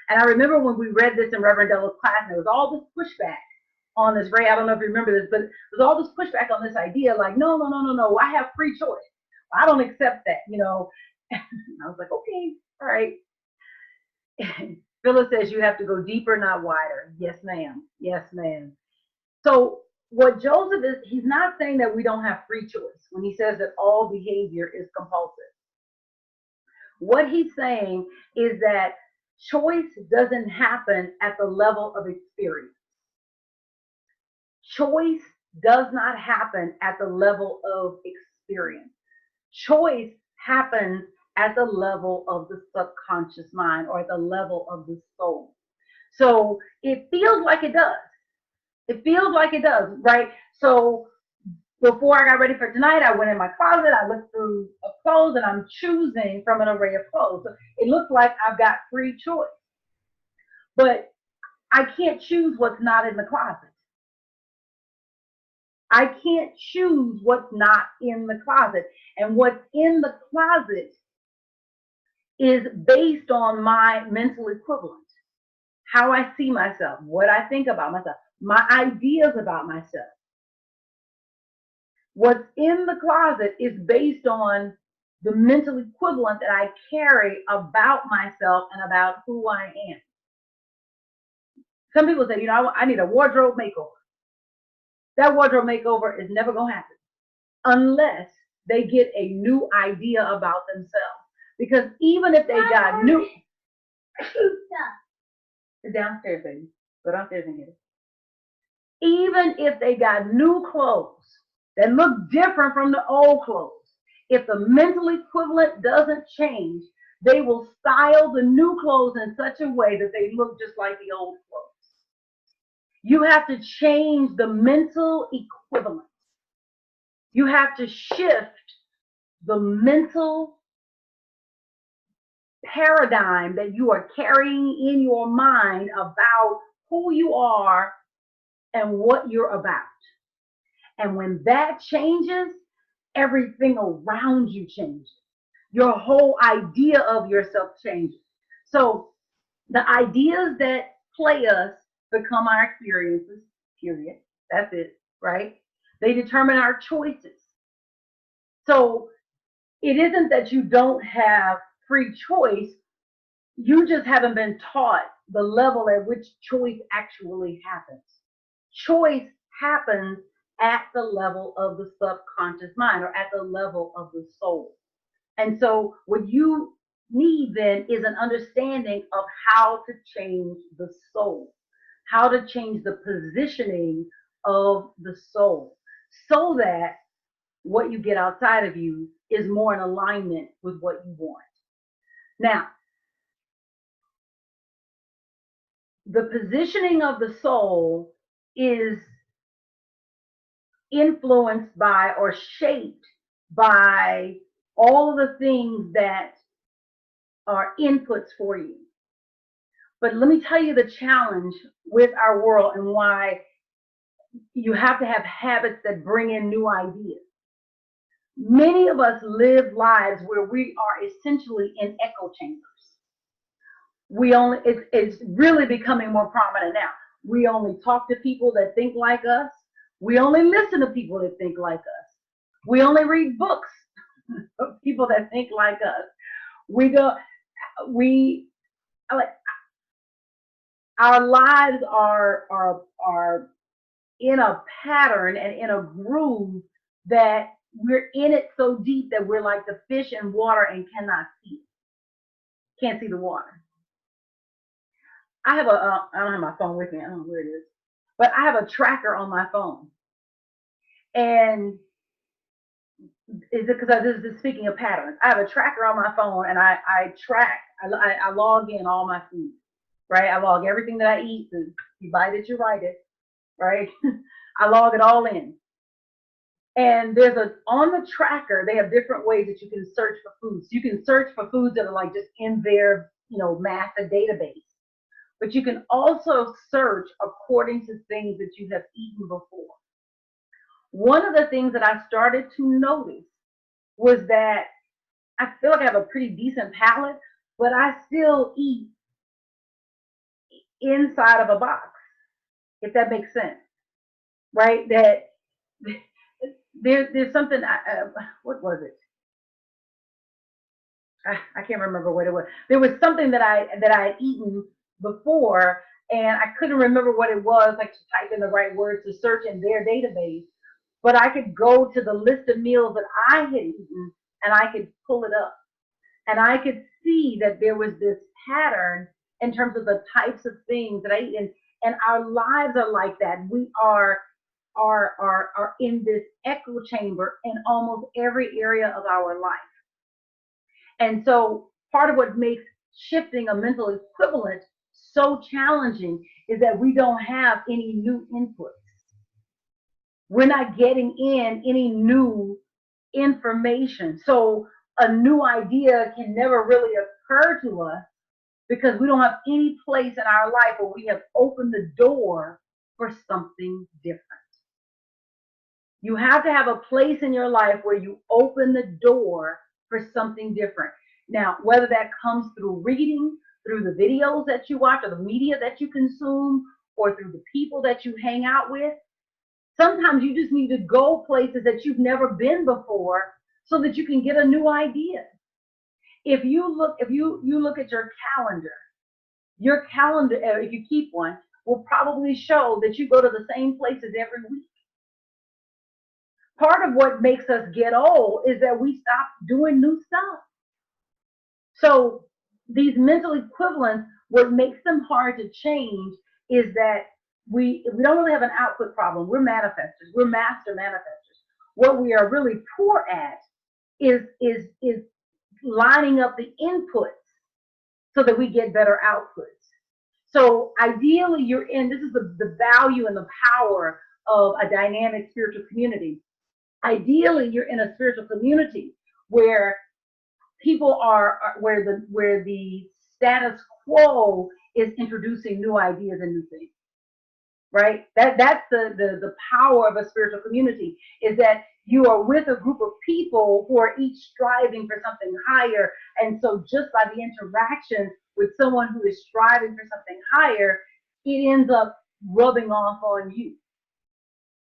A: And I remember when we read this in Reverend Della's class, and there was all this pushback on this, Ray, I don't know if you remember this, but there's all this pushback on this idea, like, no, I have free choice. I don't accept that, And I was like, okay, all right. Phyllis says you have to go deeper, not wider. Yes, ma'am. Yes, ma'am. So what Joseph is, he's not saying that we don't have free choice when he says that all behavior is compulsive. What he's saying is that choice doesn't happen at the level of experience. Choice does not happen at the level of experience. Choice happens at the level of the subconscious mind or at the level of the soul. So it feels like it does. It feels like it does, right? So before I got ready for tonight, I went in my closet, I looked through clothes, and I'm choosing from an array of clothes. So it looks like I've got free choice. But I can't choose what's not in the closet. I can't choose what's not in the closet. And what's in the closet is based on my mental equivalent, how I see myself, what I think about myself, my ideas about myself. What's in the closet is based on the mental equivalent that I carry about myself and about who I am. Some people say, I need a wardrobe makeover. That wardrobe makeover is never going to happen unless they get a new idea about themselves. Because even if they got new, It's downstairs, baby. Go downstairs and get it. Even if they got new clothes that look different from the old clothes, if the mental equivalent doesn't change, they will style the new clothes in such a way that they look just like the old clothes. You have to change the mental equivalent. You have to shift the mental paradigm that you are carrying in your mind about who you are and what you're about. And when that changes, everything around you changes. Your whole idea of yourself changes. So the ideas that play us become our experiences, period. That's it, right? They determine our choices. So it isn't that you don't have free choice, you just haven't been taught the level at which choice actually happens. Choice happens at the level of the subconscious mind or at the level of the soul. And so what you need then is an understanding of how to change the soul, how to change the positioning of the soul so that what you get outside of you is more in alignment with what you want. Now, the positioning of the soul is influenced by or shaped by all of the things that are inputs for you. But let me tell you the challenge with our world and why you have to have habits that bring in new ideas. Many of us live lives where we are essentially in echo chambers. It's really becoming more prominent now. We only talk to people that think like us. We only listen to people that think like us. We only read books of people that think like us. We like our lives are in a pattern and in a groove that we're in it so deep that we're like the fish in water and cannot see it. Can't see the water. I don't have my phone with me. I don't know where it is, but I have a tracker on my phone. And is it because this is speaking of patterns? I have a tracker on my phone, and I track. I log in all my food, right? I log everything that I eat. So you bite it, you write it, right? I log it all in. And there's on the tracker, they have different ways that you can search for foods. You can search for foods that are like just in their, massive database. But you can also search according to things that you have eaten before. One of the things that I started to notice was that I feel like I have a pretty decent palate, but I still eat inside of a box, if that makes sense, right? That there's something. What was it? I can't remember what it was. There was something that I had eaten before, and I couldn't remember what it was. Like to type in the right words to search in their database, but I could go to the list of meals that I had eaten, and I could pull it up, and I could see that there was this pattern in terms of the types of things that I eat, and our lives are like that. We are in this echo chamber in almost every area of our life. And so part of what makes shifting a mental equivalent so challenging is that we don't have any new inputs. We're not getting in any new information. So a new idea can never really occur to us because we don't have any place in our life where we have opened the door for something different. You have to have a place in your life where you open the door for something different. Now, whether that comes through reading, through the videos that you watch, or the media that you consume, or through the people that you hang out with, sometimes you just need to go places that you've never been before so that you can get a new idea. If you look at your calendar, if you keep one, will probably show that you go to the same places every week. Part of what makes us get old is that we stop doing new stuff. So these mental equivalents What makes them hard to change is that we don't really have an output problem. We're manifestors. We're master manifestors. What we are really poor at is lining up the inputs so that we get better outputs. So ideally, you're in. This is the value and the power of a dynamic spiritual community. Ideally, you're in a spiritual community where people are where the status quo is introducing new ideas and new things, right? That's the power of a spiritual community, is that you are with a group of people who are each striving for something higher. And so just by the interaction with someone who is striving for something higher, it ends up rubbing off on you.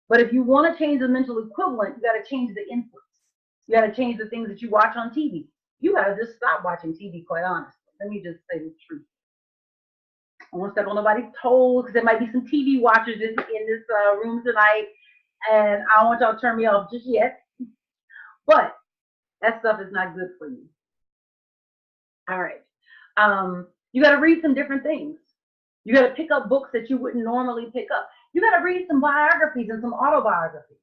A: But if you want to change the mental equivalent, you got to change the inputs. You got to change the things that you watch on TV. You got to just stop watching TV, quite honestly. Let me just say the truth. I won't step on nobody's toes because there might be some TV watchers in this room tonight, and I don't want y'all to turn me off just yet. But that stuff is not good for you. All right. You got to read some different things. You got to pick up books that you wouldn't normally pick up. You got to read some biographies and some autobiographies.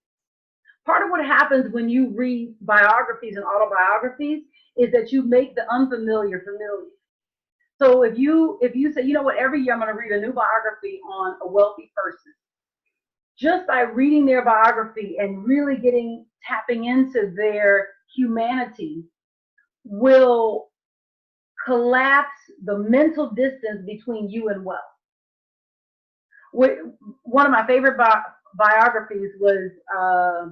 A: Part of what happens when you read biographies and autobiographies is that you make the unfamiliar familiar. So if you say, you know what, every year I'm going to read a new biography on a wealthy person, just by reading their biography and really tapping into their humanity will collapse the mental distance between you and wealth. One of my favorite biographies was, I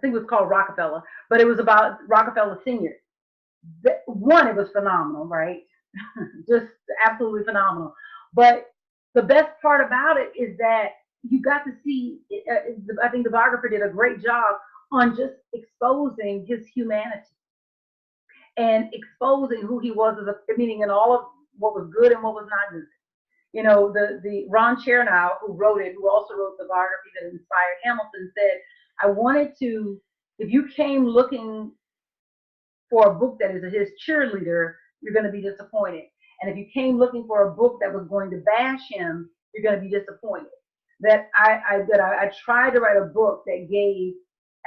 A: think it was called Rockefeller, but it was about Rockefeller Sr. One, it was phenomenal, right? Just absolutely phenomenal. But the best part about it is that you got to see, I think the biographer did a great job on just exposing his humanity and exposing who he was as a, meaning in all of what was good and what was not good. You know, the Ron Chernow, who wrote it, who also wrote the biography that inspired Hamilton, said, I wanted to, if you came looking for a book that is his cheerleader, you're going to be disappointed. And if you came looking for a book that was going to bash him, you're going to be disappointed. That I tried to write a book that gave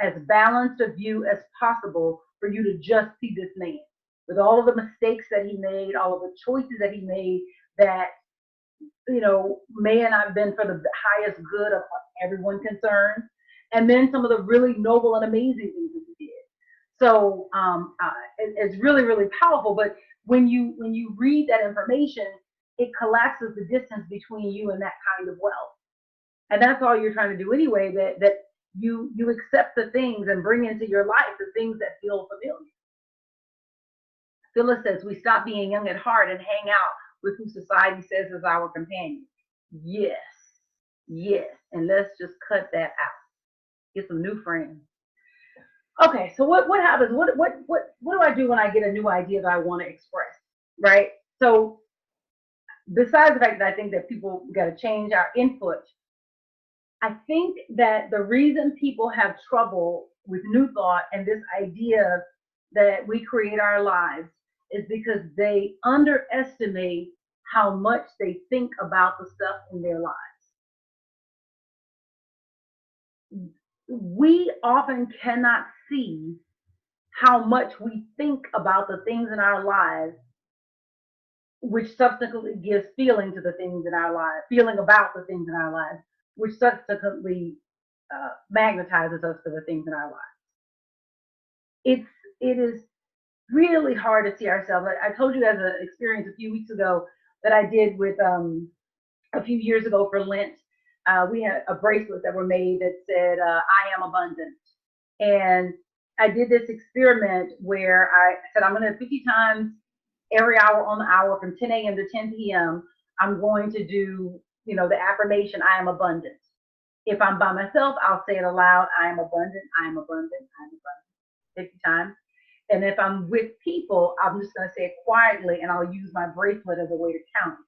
A: as balanced a view as possible for you to just see this man with all of the mistakes that he made, all of the choices that he made that, you know, may not have been for the highest good of everyone concerned, and then some of the really noble and amazing things that he did. So it's really, really powerful. But when you read that information, it collapses the distance between you and that kind of wealth. And that's all you're trying to do anyway, that you accept the things and bring into your life the things that feel familiar. Phyllis says, we stop being young at heart and hang out with who society says is our companion. Yes, yes. And let's just cut that out. Get some new friends. Okay, so what happens? What do I do when I get a new idea that I want to express, right? So besides the fact that I think that people got to change our input, I think that the reason people have trouble with new thought and this idea that we create our lives is because they underestimate how much they think about the stuff in their lives. We often cannot see how much we think about the things in our lives, which subsequently gives feeling to the things in our lives, feeling about the things in our lives, which subsequently magnetizes us for the things in our lives. It is really hard to see ourselves. I told you as an experience a few weeks ago that I did with a few years ago for Lent. We had a bracelet that were made that said, I am abundant. And I did this experiment where I said, I'm going to 50 times every hour on the hour from 10 a.m. to 10 p.m. I'm going to do, the affirmation, I am abundant. If I'm by myself, I'll say it aloud, I am abundant, I am abundant, I am abundant, 50 times. And if I'm with people, I'm just going to say it quietly, and I'll use my bracelet as a way to count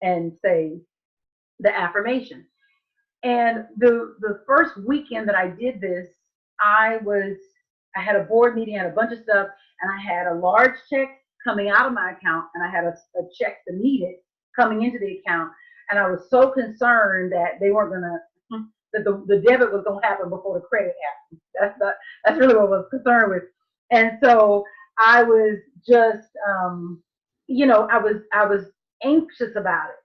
A: and say the affirmation. And the first weekend that I did this, I had a board meeting, I had a bunch of stuff, and I had a large check coming out of my account, and I had a check to meet it coming into the account, and I was so concerned that they weren't gonna, that the debit was gonna happen before the credit happened. That's really what I was concerned with. And so I was just, I was anxious about it.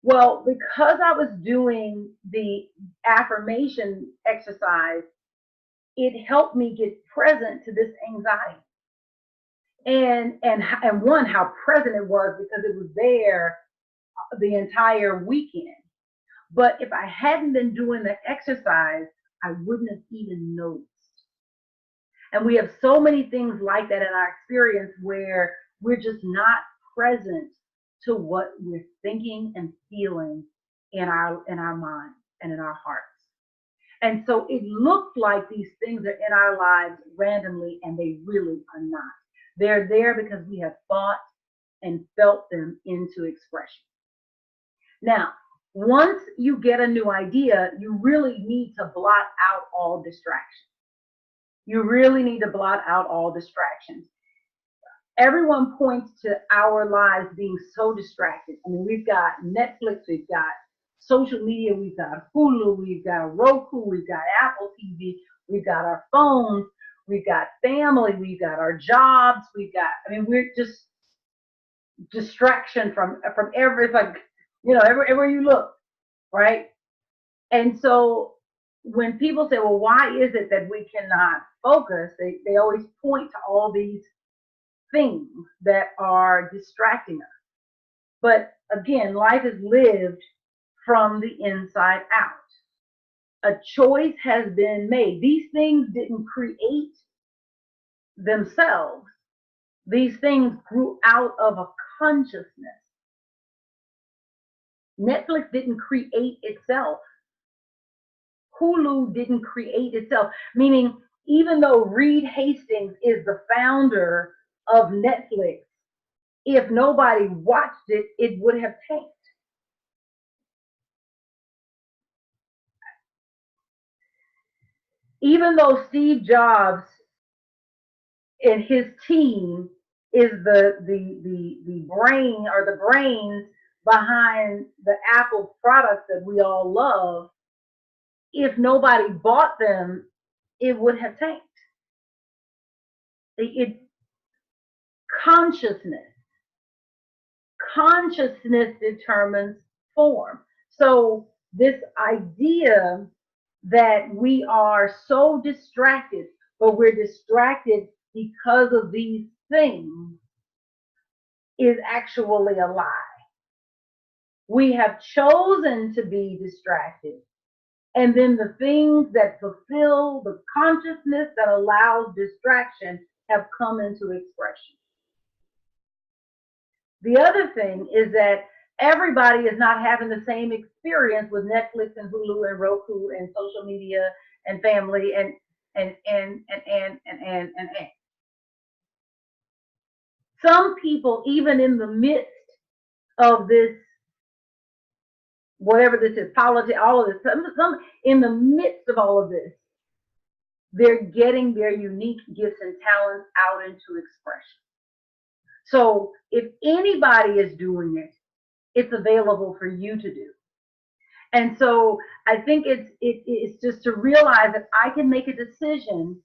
A: Well, because I was doing the affirmation exercise, it helped me get present to this anxiety. And one, how present it was because it was there the entire weekend. But if I hadn't been doing the exercise, I wouldn't have even noticed. And we have so many things like that in our experience where we're just not present to what we're thinking and feeling in our mind and in our hearts. And so it looks like these things are in our lives randomly, and they really are not. They're there because we have thought and felt them into expression. Now, once you get a new idea, you really need to blot out all distractions. You really need to blot out all distractions. Everyone points to our lives being so distracted. I mean, we've got Netflix, we've got social media, we've got Hulu, we've got Roku, we've got Apple TV, we've got our phones, we've got family, we've got our jobs, we're just distraction from every, like, everywhere you look, right? And so when people say, well, why is it that we cannot focus? They always point to all these things that are distracting us. But again, life is lived from the inside out. A choice has been made. These things didn't create themselves. These things grew out of a consciousness. Netflix didn't create itself. Hulu didn't create itself, meaning even though Reed Hastings is the founder of Netflix, if nobody watched it, it would have tanked. Even though Steve Jobs and his team is the brain or the brains behind the Apple products that we all love, if nobody bought them, it would have tanked. Consciousness determines form. So this idea that we are so distracted, but we're distracted because of these things, is actually a lie. We have chosen to be distracted, and then the things that fulfill the consciousness that allows distraction have come into expression. The other thing is that everybody is not having the same experience with Netflix and Hulu and Roku and social media and family and. Some people, even in the midst of this, whatever this is, politics, all of this, some in the midst of all of this, they're getting their unique gifts and talents out into expression. So if anybody is doing it, it's available for you to do. And so I think it's just to realize that I can make a decision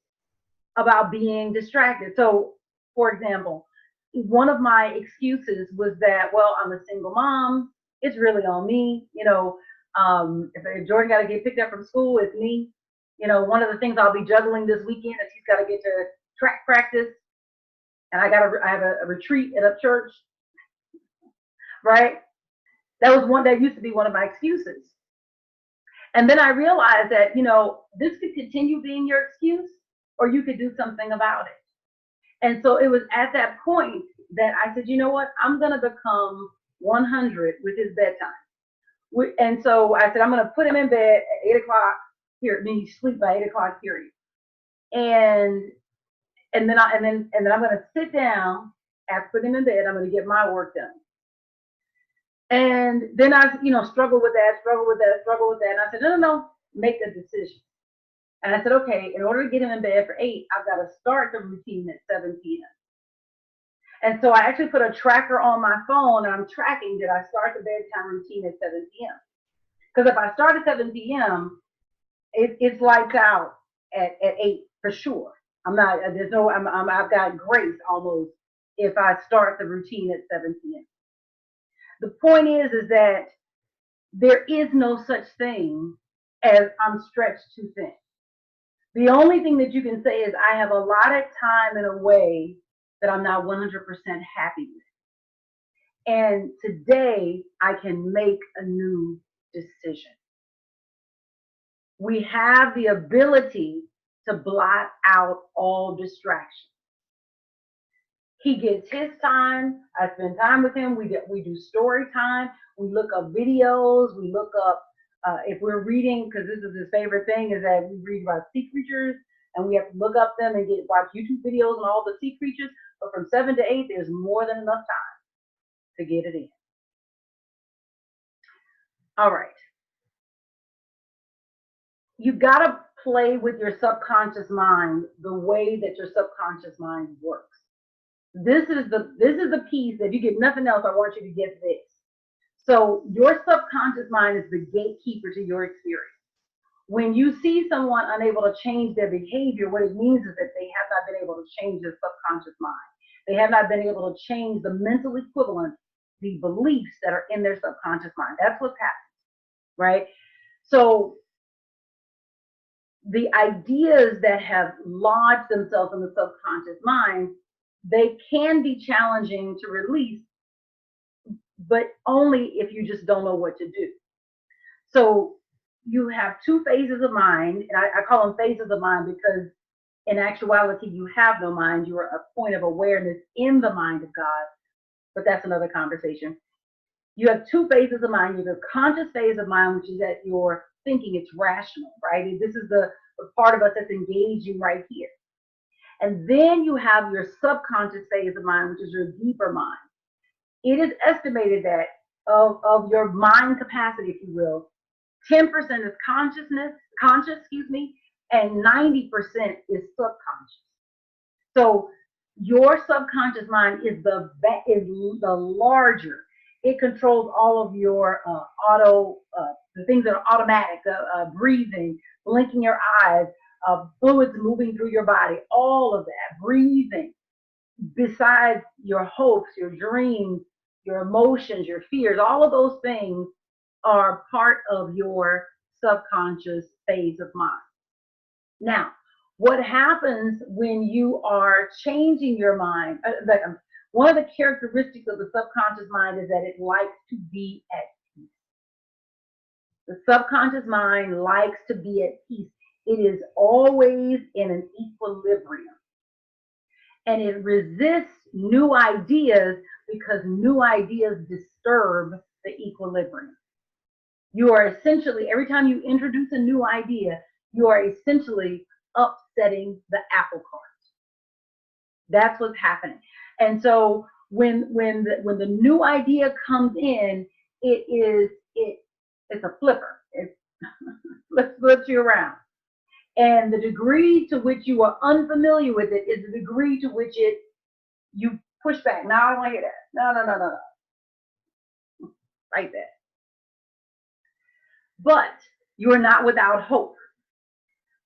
A: about being distracted. So, for example, one of my excuses was that, well, I'm a single mom. It's really on me. If Jordan got to get picked up from school, it's me. One of the things I'll be juggling this weekend is he's got to get to track practice, and I have a retreat at a church, right? That used to be one of my excuses. And then I realized that, this could continue being your excuse, or you could do something about it. And so it was at that point that I said, you know what, I'm going to become 100 with his bedtime. And so I said, I'm going to put him in bed at 8 o'clock, period. I mean, he sleep by 8 o'clock, period. And then I'm going to sit down after putting him in bed. I'm going to get my work done. And then I, struggle with that. And I said, no, make the decision. And I said, okay, in order to get him in bed for 8, I've got to start the routine at 7 p.m. And so I actually put a tracker on my phone and I'm tracking, did I start the bedtime routine at 7 p.m.? Because if I start at 7 p.m., it's lights out at 8 for sure. I'm not, there's no, I've got grace almost if I start the routine at 7 p.m. The point is that there is no such thing as I'm stretched too thin. The only thing that you can say is I have allotted time in a way that I'm not 100% happy with. And today I can make a new decision. We have the ability to blot out all distractions. He gets his time. I spend time with him. We do story time. We look up videos. We look up if we're reading, because this is his favorite thing, is that we read about sea creatures and we have to look up them and watch YouTube videos on all the sea creatures. But from 7 to 8, there's more than enough time to get it in. All right. You got to play with your subconscious mind the way that your subconscious mind works. This is the piece that, if you get nothing else, I want you to get this. So your subconscious mind is the gatekeeper to your experience. When you see someone unable to change their behavior, what it means is that they have not been able to change their subconscious mind. They have not been able to change the mental equivalent, the beliefs that are in their subconscious mind. That's what's happening, right? So the ideas that have lodged themselves in the subconscious mind, they can be challenging to release, but only if you just don't know what to do. So you have two phases of mind, and I call them phases of mind because in actuality you have no mind. You are a point of awareness in the mind of God, but that's another conversation. You have two phases of mind. You have a conscious phase of mind, which is that you're thinking, it's rational, right? This is the part of us that's engaging right here. And then you have your subconscious phase of mind, which is your deeper mind. It is estimated that of your mind capacity, if you will, 10% is conscious, and 90% is subconscious. So your subconscious mind is the larger. It controls all of your the things that are automatic, breathing, blinking your eyes, fluids moving through your body, all of that, breathing. Besides your hopes, your dreams, your emotions, your fears, all of those things are part of your subconscious phase of mind. Now, what happens when you are changing your mind? One of the characteristics of the subconscious mind is that it likes to be at peace. The subconscious mind likes to be at peace. It is always in an equilibrium. And it resists new ideas because new ideas disturb the equilibrium. You are essentially, every time you introduce a new idea, you are essentially upsetting the apple cart. That's what's happening. And so when the new idea comes in, it's a flipper. It flips you around. And the degree to which you are unfamiliar with it is the degree to which you push back. Now I don't want to hear that. No. Like that. But you are not without hope,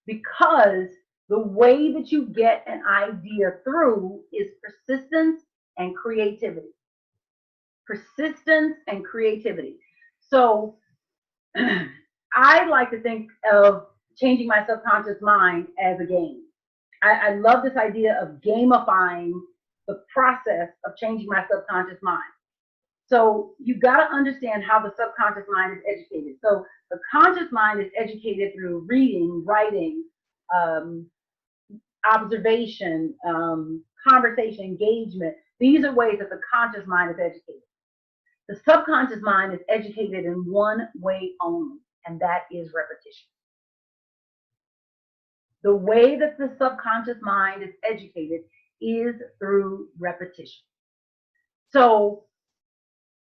A: because the way that you get an idea through is persistence and creativity. Persistence and creativity. So I like to think of changing my subconscious mind as a game. I love this idea of gamifying the process of changing my subconscious mind. So you've got to understand how the subconscious mind is educated. So the conscious mind is educated through reading, writing, observation, conversation, engagement. These are ways that the conscious mind is educated. The subconscious mind is educated in one way only, and that is repetition. The way that the subconscious mind is educated is through repetition. So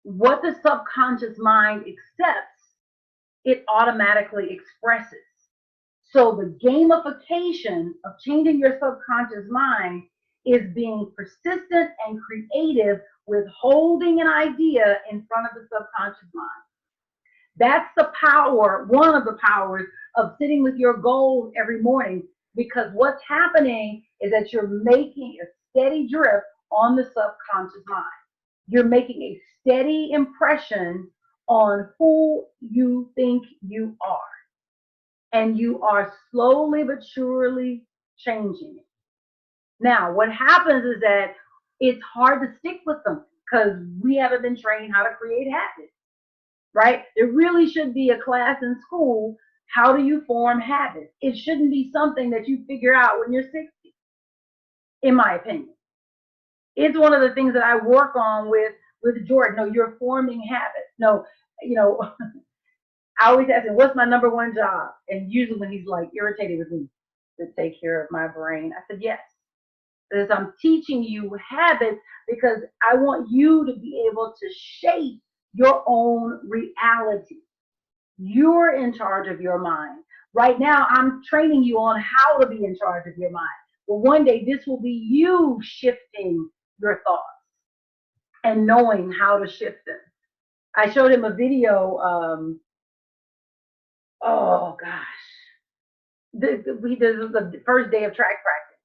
A: what the subconscious mind accepts, it automatically expresses. So the gamification of changing your subconscious mind is being persistent and creative with holding an idea in front of the subconscious mind. That's the power, one of the powers of sitting with your goals every morning, because what's happening is that you're making a steady drip on the subconscious mind. You're making a steady impression on who you think you are. And you are slowly but surely changing it. Now, what happens is that it's hard to stick with them because we haven't been trained how to create habits, right? There really should be a class in school. How do you form habits? It shouldn't be something that you figure out when you're 60, in my opinion. It's one of the things that I work on with Jordan. No, you're forming habits. No, I always ask him, what's my number one job? And usually when he's like irritated with me, to take care of my brain, I said, yes. Because I'm teaching you habits because I want you to be able to shape your own reality. You're in charge of your mind. Right now, I'm training you on how to be in charge of your mind. But one day, this will be you shifting your thoughts and knowing how to shift them. I showed him a video. Oh gosh, we did the first day of track practice,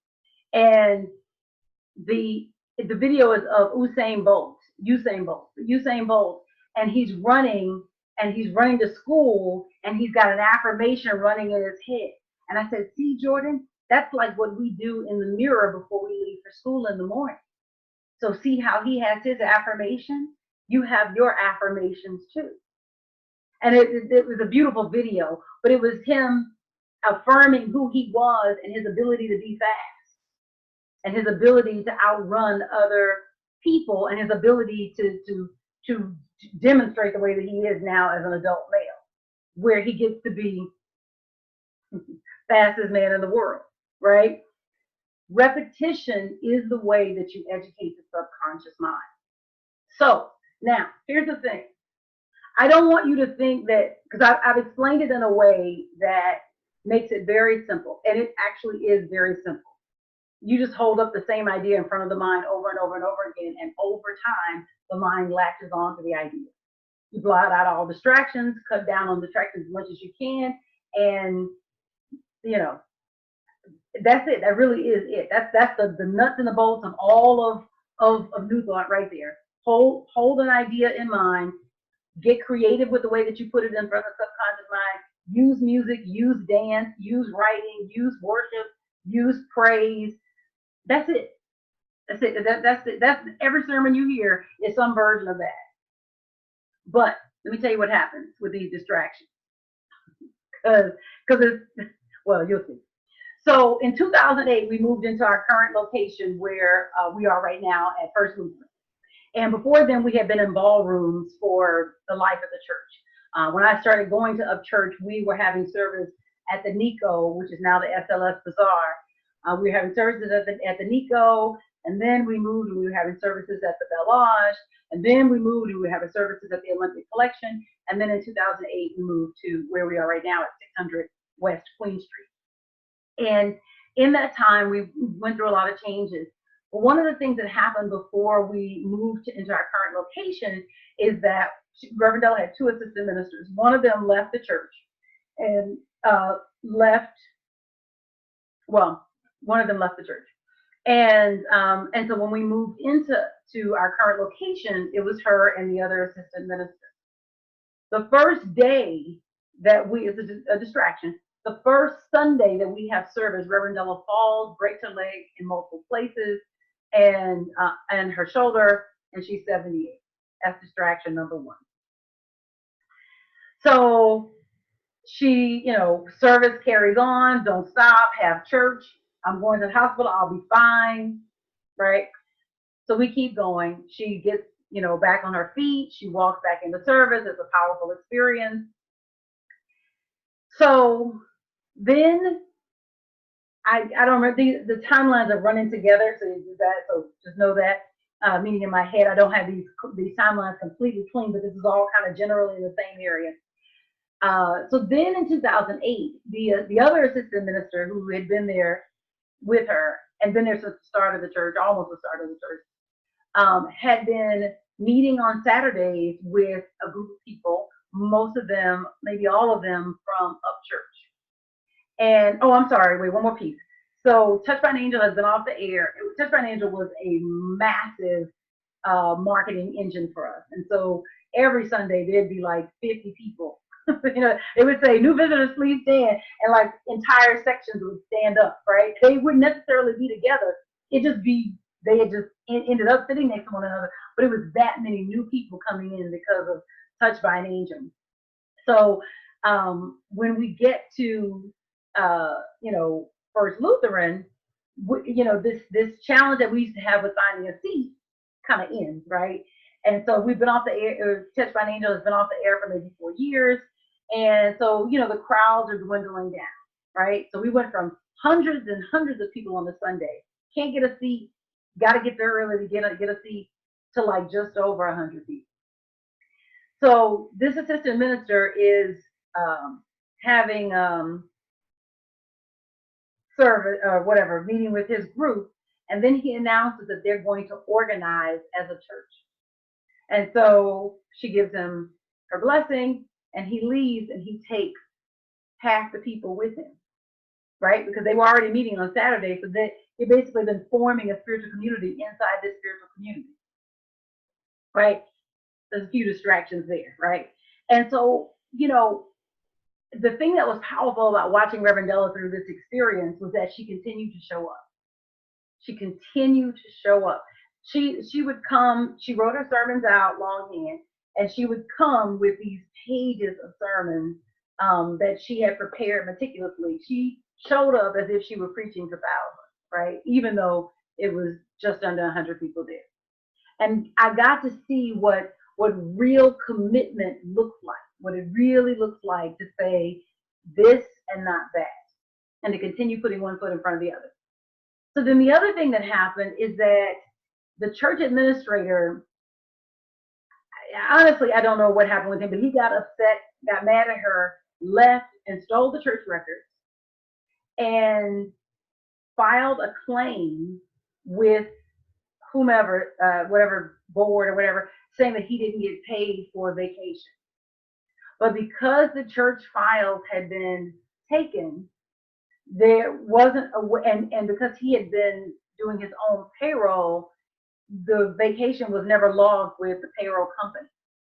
A: and the video is of Usain Bolt, and he's running to school, and he's got an affirmation running in his head. And I said, see, Jordan, that's like what we do in the mirror before we leave for school in the morning. So see how he has his affirmation? You have your affirmations too. And it was a beautiful video, but it was him affirming who he was and his ability to be fast and his ability to outrun other people and his ability to demonstrate the way that he is now as an adult male, where he gets to be fastest man in the world, right? Repetition is the way that you educate the subconscious mind. So now, here's the thing. I don't want you to think that, because I've explained it in a way that makes it very simple, and it actually is very simple. You just hold up the same idea in front of the mind over and over and over again, and over time, the mind latches on to the idea. You blot out all distractions, cut down on distractions as much as you can, and that's it. That really is it. That's the nuts and the bolts of all of New Thought right there. Hold an idea in mind. Get creative with the way that you put it in front of the subconscious mind. Use music, use dance, use writing, use worship, use praise. That's it. That's it. That's it. That's every sermon you hear is some version of that. But let me tell you what happens with these distractions. Because it's, well, you'll see. So in 2008, we moved into our current location where we are right now at First Movement. And before then, we had been in ballrooms for the life of the church. When I started going to Up Church, we were having service at the Nico, which is now the SLS Bazaar. We were having services at the Nico, and then we moved and we were having services at the Bellage, and then we moved and we were having services at the Olympic Collection, and then in 2008, we moved to where we are right now at 600 West Queen Street. And in that time, we went through a lot of changes. But one of the things that happened before we moved into our current location is that Reverend Della had two assistant ministers. One of them left the church and one of them left the church. And so when we moved into our current location, it was her and the other assistant minister. The first day that it's a distraction, the first Sunday that we have service, Reverend Della falls, breaks her leg in multiple places, and her shoulder, and she's 78. That's distraction number one. So she, service carries on, don't stop, have church. I'm going to the hospital, I'll be fine, right? So we keep going. She gets, back on her feet. She walks back into service. It's a powerful experience. So then I don't remember, the timelines are running together, so you do that. So just know that, meaning in my head, I don't have these timelines completely clean, but this is all kind of generally in the same area. So then in 2008, the other assistant minister who had been there with her and then there's the start of the church, almost the start of the church, had been meeting on Saturdays with a group of people, most of them, maybe all of them from Upchurch. And, oh, I'm sorry, wait, one more piece. So Touched by an Angel has been off the air. Touched by an Angel was a massive marketing engine for us. And so every Sunday there'd be like 50 people. They would say, new visitors, please stand. And like entire sections would stand up, right? They wouldn't necessarily be together. They had just ended up sitting next to one another. But it was that many new people coming in because of Touched by an Angel. So when we get to, First Lutheran, this challenge that we used to have with finding a seat kind of ends, right? And so we've been off the air. Touched by an Angel has been off the air for maybe 4 years, and so the crowds are dwindling down, right? So we went from hundreds and hundreds of people on the Sunday, can't get a seat, got to get there early to get a seat, to like just over 100 people. So this assistant minister is having service or whatever, meeting with his group, and then he announces that they're going to organize as a church. And so she gives him her blessing, and he leaves, and he takes half the people with him, right? Because they were already meeting on Saturday, so that he basically been forming a spiritual community inside this spiritual community, right? There's a few distractions there, right? And so, the thing that was powerful about watching Reverend Della through this experience was that she continued to show up. She continued to show up. She would come, she wrote her sermons out longhand, and she would come with these pages of sermons that she had prepared meticulously. She showed up as if she were preaching to thousands, right? Even though it was just under 100 people there. And I got to see what real commitment looks like, what it really looks like to say this and not that, and to continue putting one foot in front of the other. So then the other thing that happened is that the church administrator, honestly, I don't know what happened with him, but he got upset, got mad at her, left and stole the church records, and filed a claim with whomever, whatever board or whatever, saying that he didn't get paid for vacation. But because the church files had been taken, there wasn't and because he had been doing his own payroll, the vacation was never logged with the payroll company.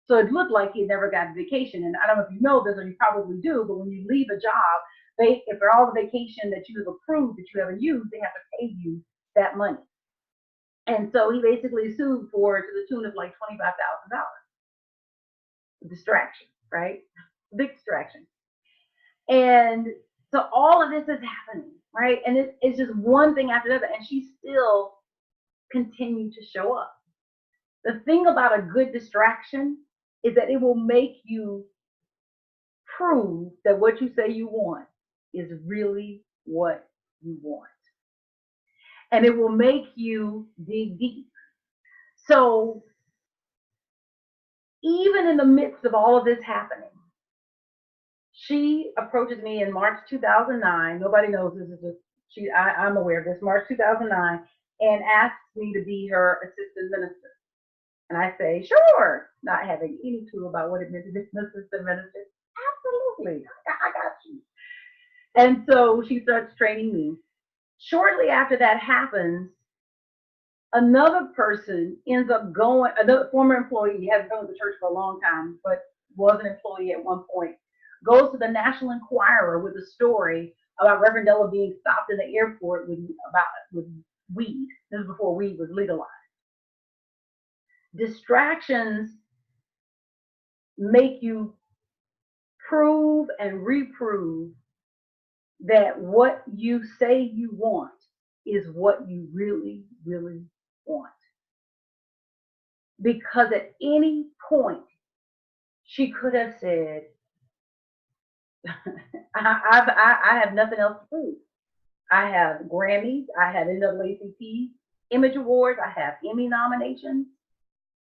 A: So it looked like he had never gotten vacation. And I don't know if you know this, or you probably do, but when you leave a job, if for all the vacation that you have approved that you haven't used, they have to pay you that money. And so he basically sued to the tune of like $25,000. Distraction, right? Big distraction. And so all of this is happening, right? And it's just one thing after the other, and she still continued to show up. The thing about a good distraction is that it will make you prove that what you say you want is really what you want. And it will make you dig deep. So even in the midst of all of this happening, she approaches me in March 2009. Nobody knows this is just, I'm aware of this, March 2009, and asks me to be her assistant minister. And I say, sure, not having any clue about what it meant to be an assistant minister. Absolutely, I got you. And so she starts training me. Shortly after that happens, another person ends up going, another former employee, hasn't been with the church for a long time, but was an employee at one point, goes to the National Enquirer with a story about Reverend Della being stopped in the airport with weed. This is before weed was legalized. Distractions make you prove and reprove that what you say you want is what you really, really want. Because at any point, she could have said, I have nothing else to prove. I have Grammys, I have NAACP Image Awards, I have Emmy nominations,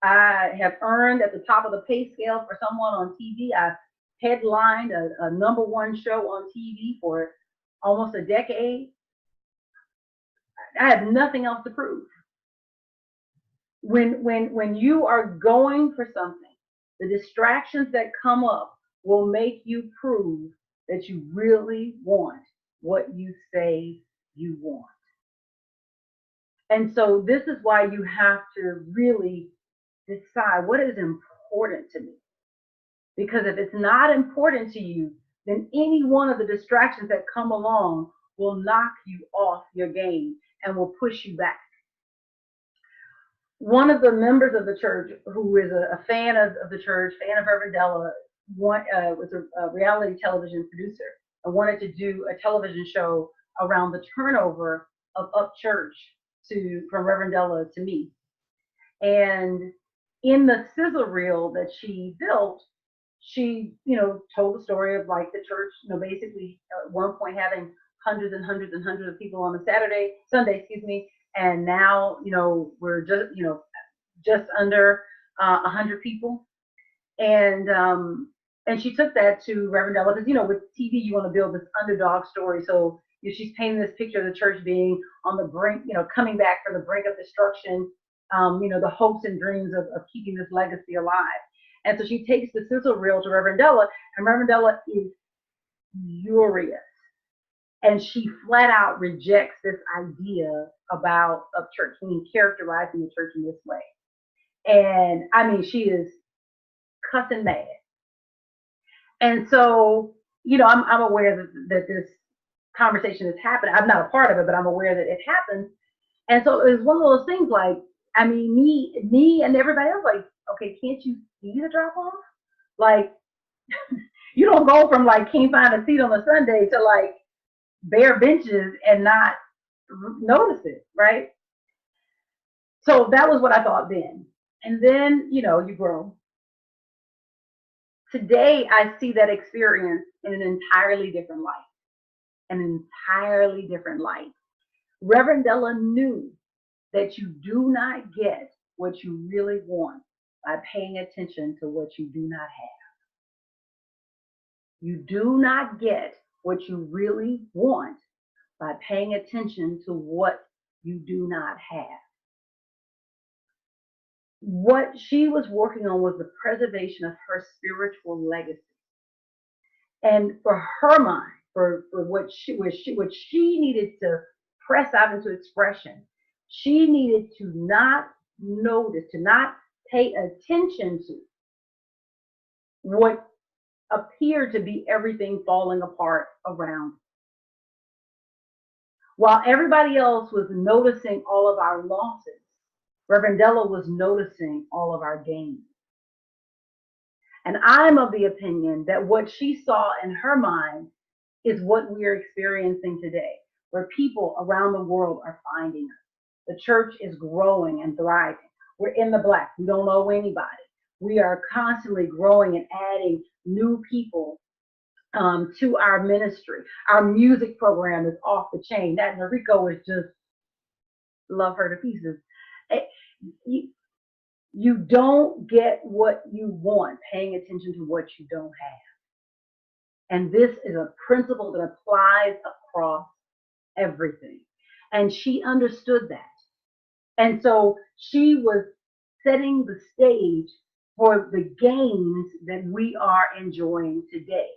A: I have earned at the top of the pay scale for someone on TV. I've headlined a #1 show on TV for almost a decade. I have nothing else to prove. When you are going for something, the distractions that come up will make you prove that you really want what you say you want. And so this is why you have to really decide what is important to me. Because if it's not important to you, then any one of the distractions that come along will knock you off your game and will push you back. One of the members of the church who is a fan of the church, fan of Reverend Della, was a reality television producer and wanted to do a television show around the turnover of Up Church from Reverend Della to me. And in the sizzle reel that she built, she, told the story of like the church, basically at one point having hundreds and hundreds and hundreds of people on a Sunday, and now, we're just under 100 people. And she took that to Reverend Della because, with TV, you want to build this underdog story. So she's painting this picture of the church being on the brink, coming back from the brink of destruction, the hopes and dreams of keeping this legacy alive. And so she takes the sizzle reel to Reverend Della, and Reverend Della is furious. And she flat out rejects this idea of church, meaning characterizing the church in this way. And I mean, she is cussing mad. And so, I'm aware that this conversation has happened. I'm not a part of it, but I'm aware that it happened. And so it was one of those things like, I mean, me and everybody else, like, okay, can't you see the drop off? Like, you don't go from like, can't find a seat on a Sunday to like bare benches and not notice it, right? So that was what I thought then. And then, you grow. Today, I see that experience in an entirely different light. An entirely different light. Reverend Della knew that you do not get what you really want by paying attention to what you do not have. You do not get what you really want by paying attention to what you do not have. What she was working on was the preservation of her spiritual legacy. And for her mind, for what she needed to press out into expression, she needed to not notice, to not pay attention to what appeared to be everything falling apart around. While everybody else was noticing all of our losses, Reverend Della was noticing all of our gains. And I'm of the opinion that what she saw in her mind is what we are experiencing today, where people around the world are finding us. The church is growing and thriving. We're in the black. We don't know anybody. We are constantly growing and adding new people to our ministry. Our music program is off the chain. That Noriko is just, love her to pieces. You don't get what you want paying attention to what you don't have. And this is a principle that applies across everything. And she understood that. And so she was setting the stage for the gains that we are enjoying today.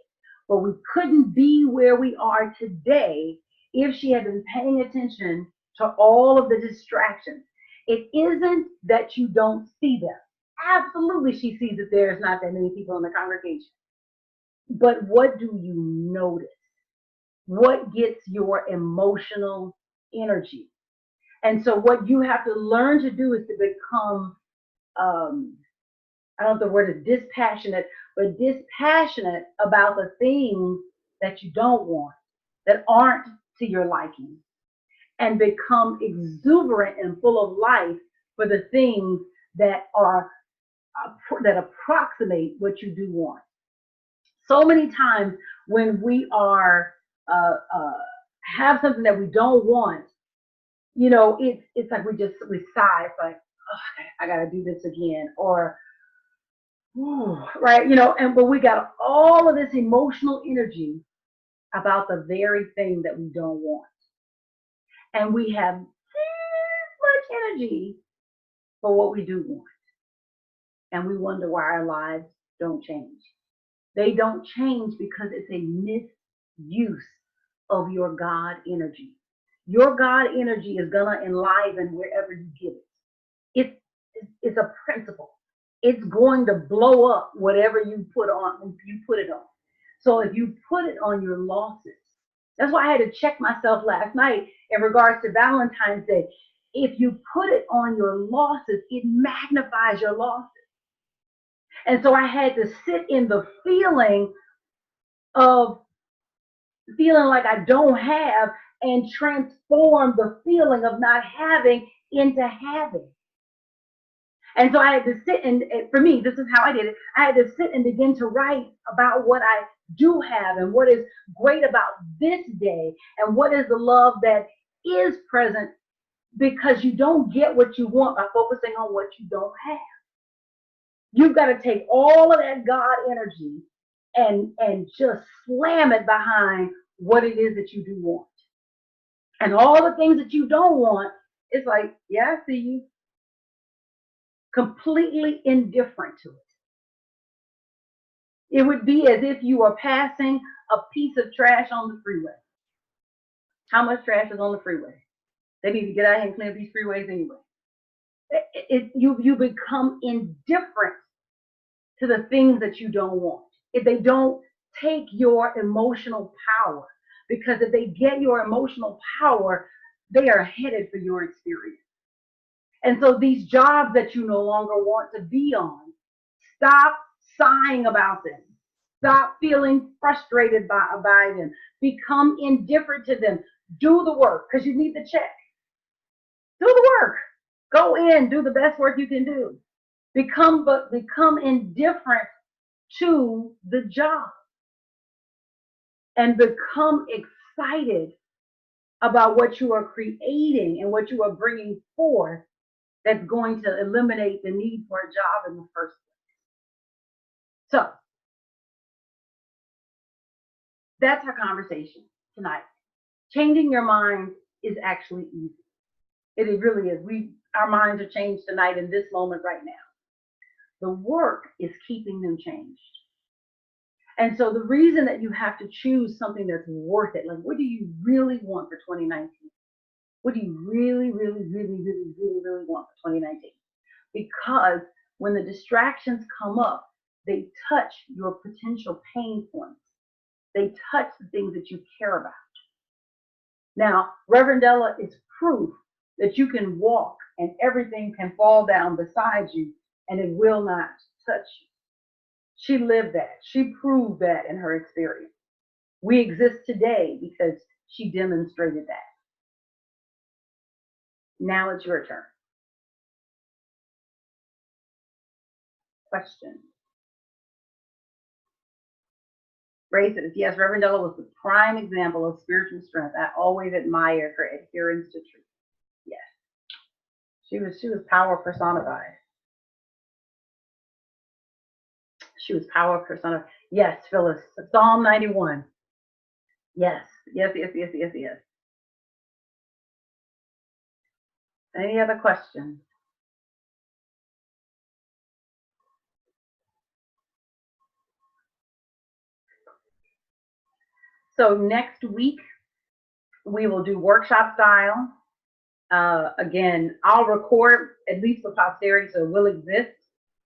A: But we couldn't be where we are today if she had been paying attention to all of the distractions. It isn't that you don't see them. Absolutely, she sees that there's not that many people in the congregation. But what do you notice? What gets your emotional energy? And so what you have to learn to do is to become, I don't know if the word is dispassionate, but dispassionate about the things that you don't want, that aren't to your liking, and become exuberant and full of life for the things that that approximate what you do want. So many times when we are have something that we don't want, it's like we sigh. It's like, oh, I gotta do this again, or right, but we got all of this emotional energy about the very thing that we don't want. And we have energy for what we do want. And we wonder why our lives don't change. They don't change because it's a misuse of your God energy. Your God energy is going to enliven wherever you give it. It's a principle. It's going to blow up whatever you put it on. So if you put it on your losses, that's why I had to check myself last night in regards to Valentine's Day. If you put it on your losses, it magnifies your losses. And so I had to sit in the feeling of feeling like I don't have and transform the feeling of not having into having. And so I had to sit and for me, this is how I did it. I had to sit and begin to write about what I do have and what is great about this day and what is the love that is present, because you don't get what you want by focusing on what you don't have. You've got to take all of that God energy and just slam it behind what it is that you do want. And all the things that you don't want, it's like, yeah, I see you. Completely indifferent to it. It would be as if you are passing a piece of trash on the freeway. How much trash is on the freeway? They need to get out here and clean up these freeways anyway. You become indifferent to the things that you don't want. If they don't take your emotional power, because if they get your emotional power, they are headed for your experience. And so these jobs that you no longer want to be on, stop sighing about them. Stop feeling frustrated by them. Become indifferent to them. Do the work because you need the check. Do the work. Go in, do the best work you can do. Become indifferent to the job and become excited about what you are creating and what you are bringing forth that's going to eliminate the need for a job in the first place. So that's our conversation tonight. Changing your mind is actually easy. It really is. Our minds are changed tonight in this moment right now. The work is keeping them changed. And so the reason that you have to choose something that's worth it, like what do you really want for 2019? What do you really, really, really, really, really, really want for 2019? Because when the distractions come up, they touch your potential pain points. They touch the things that you care about. Now, Reverend Della is proof that you can walk and everything can fall down beside you and it will not touch you. She lived that. She proved that in her experience. We exist today because she demonstrated that. Now it's your turn. Question. Ray says, yes, Reverend Della was the prime example of spiritual strength. I always admired her adherence to truth. Yes. She was power personified. She was power personified. Yes, Phyllis. Psalm 91. Yes. Yes. Any other questions? So next week, we will do workshop style. Again, I'll record at least for posterity, so it will exist.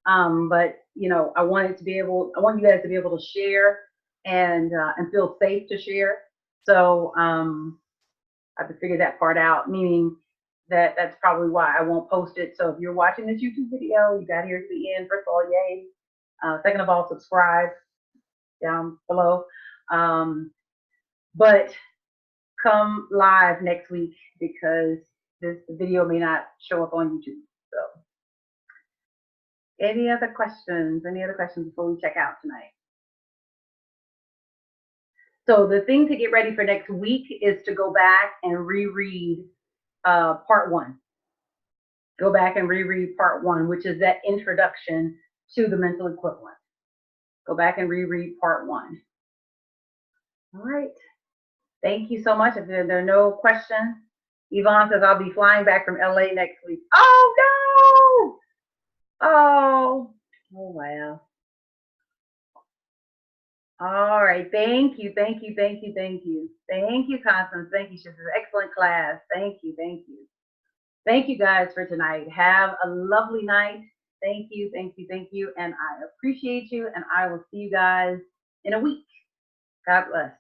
A: But I want you guys to be able to share and feel safe to share. So I have to figure that part out, meaning that's probably why I won't post it. So if you're watching this YouTube video, you got here to the end. First of all, yay. Second of all, subscribe down below. But come live next week because this video may not show up on YouTube. So any other questions? Any other questions before we check out tonight? So the thing to get ready for next week is to go back and reread part 1. Go back and reread part 1, which is that introduction to the mental equivalent. Go back and reread part 1. All right. Thank you so much. If there are no questions, Yvonne says, I'll be flying back from LA next week. Oh, no. Oh, oh, wow. All right. Thank you. Thank you. Thank you. Thank you. Thank you, Constance. Thank you. This is an excellent class. Thank you. Thank you. Thank you guys for tonight. Have a lovely night. Thank you. Thank you. Thank you. And I appreciate you. And I will see you guys in a week. God bless.